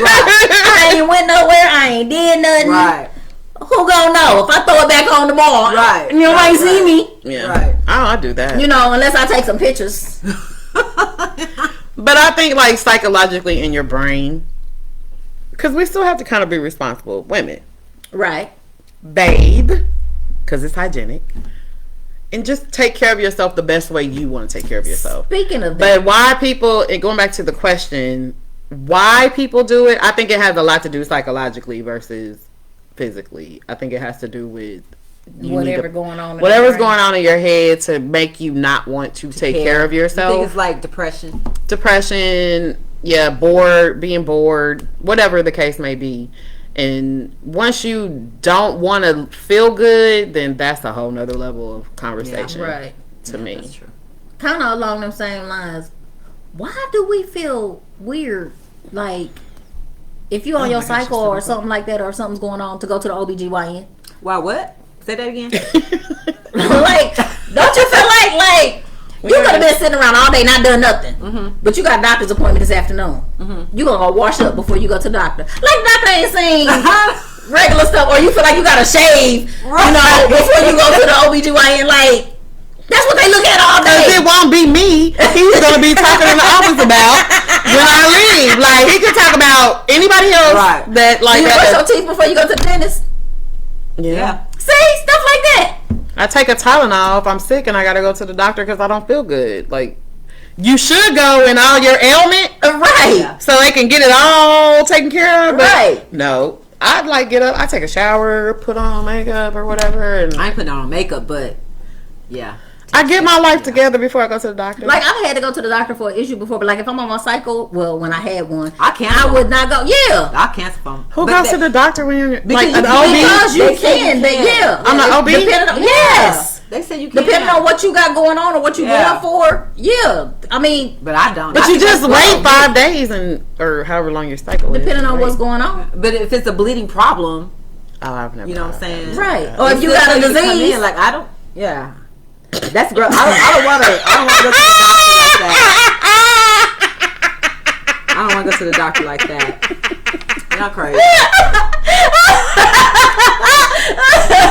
Right. I ain't went nowhere. I ain't did nothing. Right. Who gonna know if I throw it back on tomorrow? Right. You ain't see me. Yeah. Right. I do that. Unless I take some pictures. But I think like psychologically in your brain, because we still have to kind of be responsible women. Right. Bathe, because it's hygienic. And just take care of yourself the best way you want to take care of yourself. Speaking of that. But why people, and going back to the question, why people do it, I think it has a lot to do psychologically versus physically. I think it has to do with whatever's going on in your head to make you not want to take care of yourself. I think it's like depression. Being bored, whatever the case may be. And once you don't want to feel good, then that's a whole nother level of conversation. Right. To me. That's true. Kind of along them same lines. Why do we feel weird? Like, if you're on your cycle or something like that, or something's going on, to go to the OBGYN? Why, what? Say that again. Like, don't you feel like you could have been sitting around all day not doing nothing, but you got a doctor's appointment this afternoon. You gonna go wash up before you go to the doctor. Like, the doctor ain't seen regular stuff, or you feel like you gotta shave, before you go to the OBGYN. Like, that's what they look at all day. It won't be me. He's gonna be talking in the office about when I leave. Like, he can talk about anybody else that like. You brush your teeth before you go to the dentist. Yeah. See, stuff like that. I take a Tylenol if I'm sick and I gotta go to the doctor because I don't feel good. Like, you should go in all your ailment, right? So they can get it all taken care of. But right? No, I'd like get up. I take a shower, put on makeup or whatever. And I ain't putting on makeup, but I get my life together before I go to the doctor. Like, I've had to go to the doctor for an issue before, but like if I'm on my cycle, well, when I had one, I would not go. Yeah, I cancel them. Who goes to the doctor when you're like an OB? Because you can. I'm an OB. Yes, they said you can. Depending on what you got going on or what you going for. Yeah, I mean, but I don't. But you just wait 5 days or however long your cycle is. Depending on what's going on. But if it's a bleeding problem, I've never. You know what I'm saying? Right. Or if you got a disease, like I don't. Yeah. That's gross. I don't want to go to the doctor like I don't want to go to the doctor like that. Y'all crazy.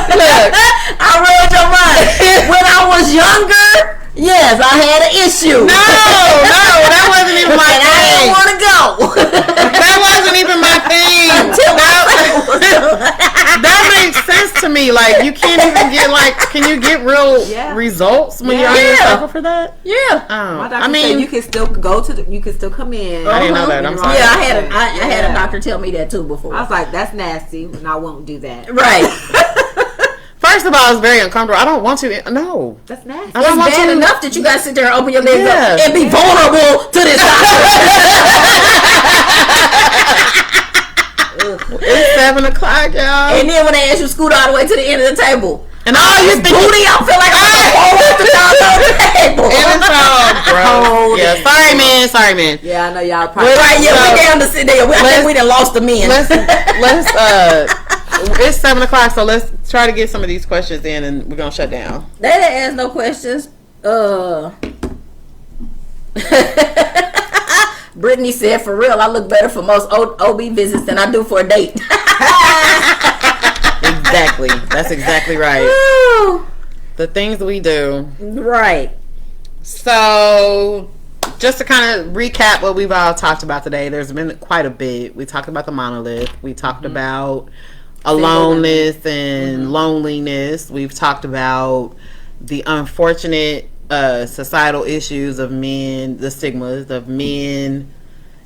Look, I read your mind. When I was younger, yes, I had an issue. No, that wasn't even my And I thing. didn't want to go. That wasn't even my thing. That makes sense to me. Like, you can't even get, like, can you get real results when you're on your cycle for that? Yeah. My Oh, doctor I mean, said you can still go to you can still come in. I didn't know that. I'm sorry. Yeah, I had a doctor tell me that too before. I was like, that's nasty, and I won't do that. Right. First of all, it's very uncomfortable. I don't want to. No. That's nasty. I don't It's want bad to. enough that you guys sit there and open your legs Yeah. up and be vulnerable to this doctor. It's 7 o'clock, y'all. And then when they ask you to scoot all the way to the end of the table. And all you think Booty, I feel like I'm going to fall off the table. and it's all gross. Yeah, sorry, man. Yeah, I know y'all probably. Right, yeah, we down to sit there. I think we done lost the men. Let's it's 7 o'clock, so let's try to get some of these questions in, and we're gonna shut down. They didn't ask no questions. Brittany said, for real, I look better for most OB visits than I do for a date. Exactly. That's exactly right. Woo. The things we do. Right. So, just to kind of recap what we've all talked about today, there's been quite a bit. We talked about the monolith. We talked about aloneness and loneliness. We've talked about the unfortunate societal issues of men, the stigmas of men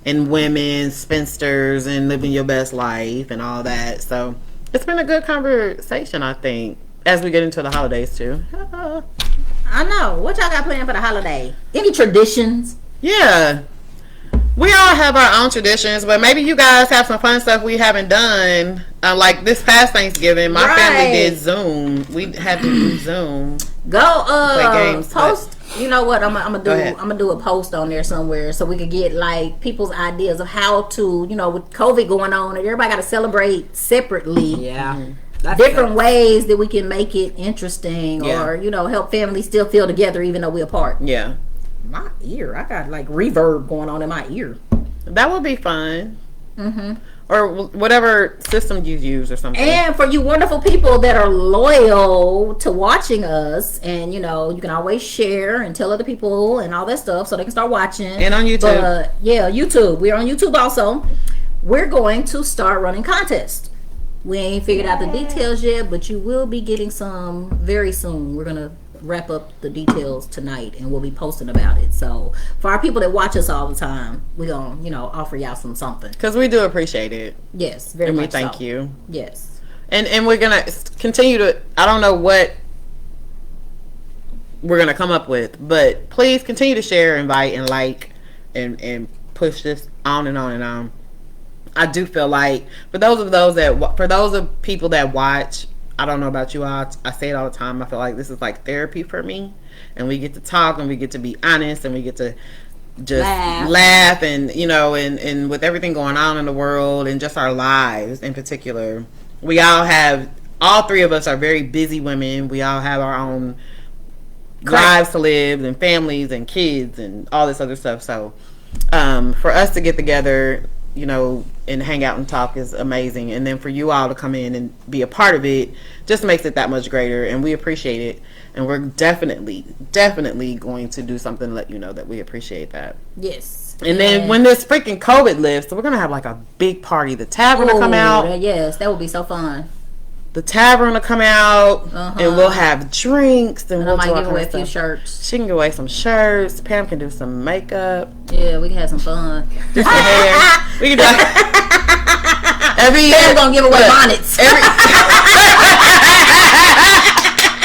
and women, spinsters, and living your best life and all that. So it's been a good conversation, I think, as we get into the holidays too. I know. What y'all got planned for the holiday? Any traditions? Yeah. We all have our own traditions, but maybe you guys have some fun stuff we haven't done. Like this past Thanksgiving, my family did Zoom. We had to do Zoom. Go Play games, post. You know what? I'm Go gonna ahead. do a post on there somewhere so we could get like people's ideas of how to, you know, with COVID going on and everybody got to celebrate separately. Yeah. That's Different ways that we can make it interesting, Yeah. or you know, help families still feel together even though we're apart. Yeah. My ear, I got like reverb going on in my ear. That would be fun. Or whatever system you use or something. And for you wonderful people that are loyal to watching us, and you know, you can always share and tell other people and all that stuff so they can start watching. And on YouTube. But yeah, YouTube. We're on YouTube also. We're going to start running contests. We ain't figured out the details yet, but you will be getting some very soon. We're gonna wrap up the details tonight and we'll be posting about it. So for our people that watch us all the time, we're gonna, you know, offer y'all something. Because we do appreciate it. Yes, very And we much thank so. you. Yes. And we're going to continue to, I don't know what we're going to come up with, but please continue to share, invite, and like, and push this on and on and on. I do feel like for those of people that watch, I don't know about you all, I say it all the time, I feel like this is like therapy for me, and we get to talk and we get to be honest and we get to just laugh and you know and with everything going on in the world and just our lives in particular. We all three of us are very busy women. We all have our own lives to live and families and kids and all this other stuff. So for us to get together, you know, and hang out and talk is amazing. And then for you all to come in and be a part of it just makes it that much greater. And we appreciate it. And we're definitely going to do something to let you know that we appreciate that. Yes. And then when this freaking COVID lifts, we're going to have like a big party. The tavern will come out. Yes, that would be so fun. The tavern will come out. And we'll have drinks. And we'll I do all might give away a kinds of few stuff. shirts. She can give away some shirts. Pam can do some makeup. Yeah, we can have some fun. Do some hair. We can do every year. We're gonna give away bonnets.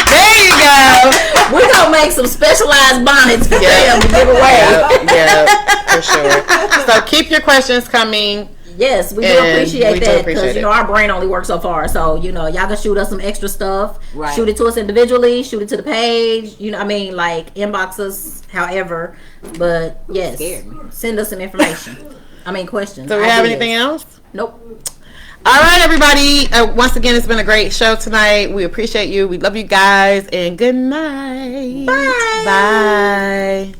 There you go. We're gonna make some specialized bonnets for them to give away. Yeah, for sure. So keep your questions coming. Yes, we do appreciate that because you know our brain only works so far. So you know y'all can shoot us some extra stuff. Right. Shoot it to us individually. Shoot it to the page. You know, I mean, like inbox us, however. But yes, Scared me. send us some information. I mean, questions. Do we have ideas. anything else? Nope. All right, everybody. Once again, it's been a great show tonight. We appreciate you. We love you guys. And good night. Bye. Bye.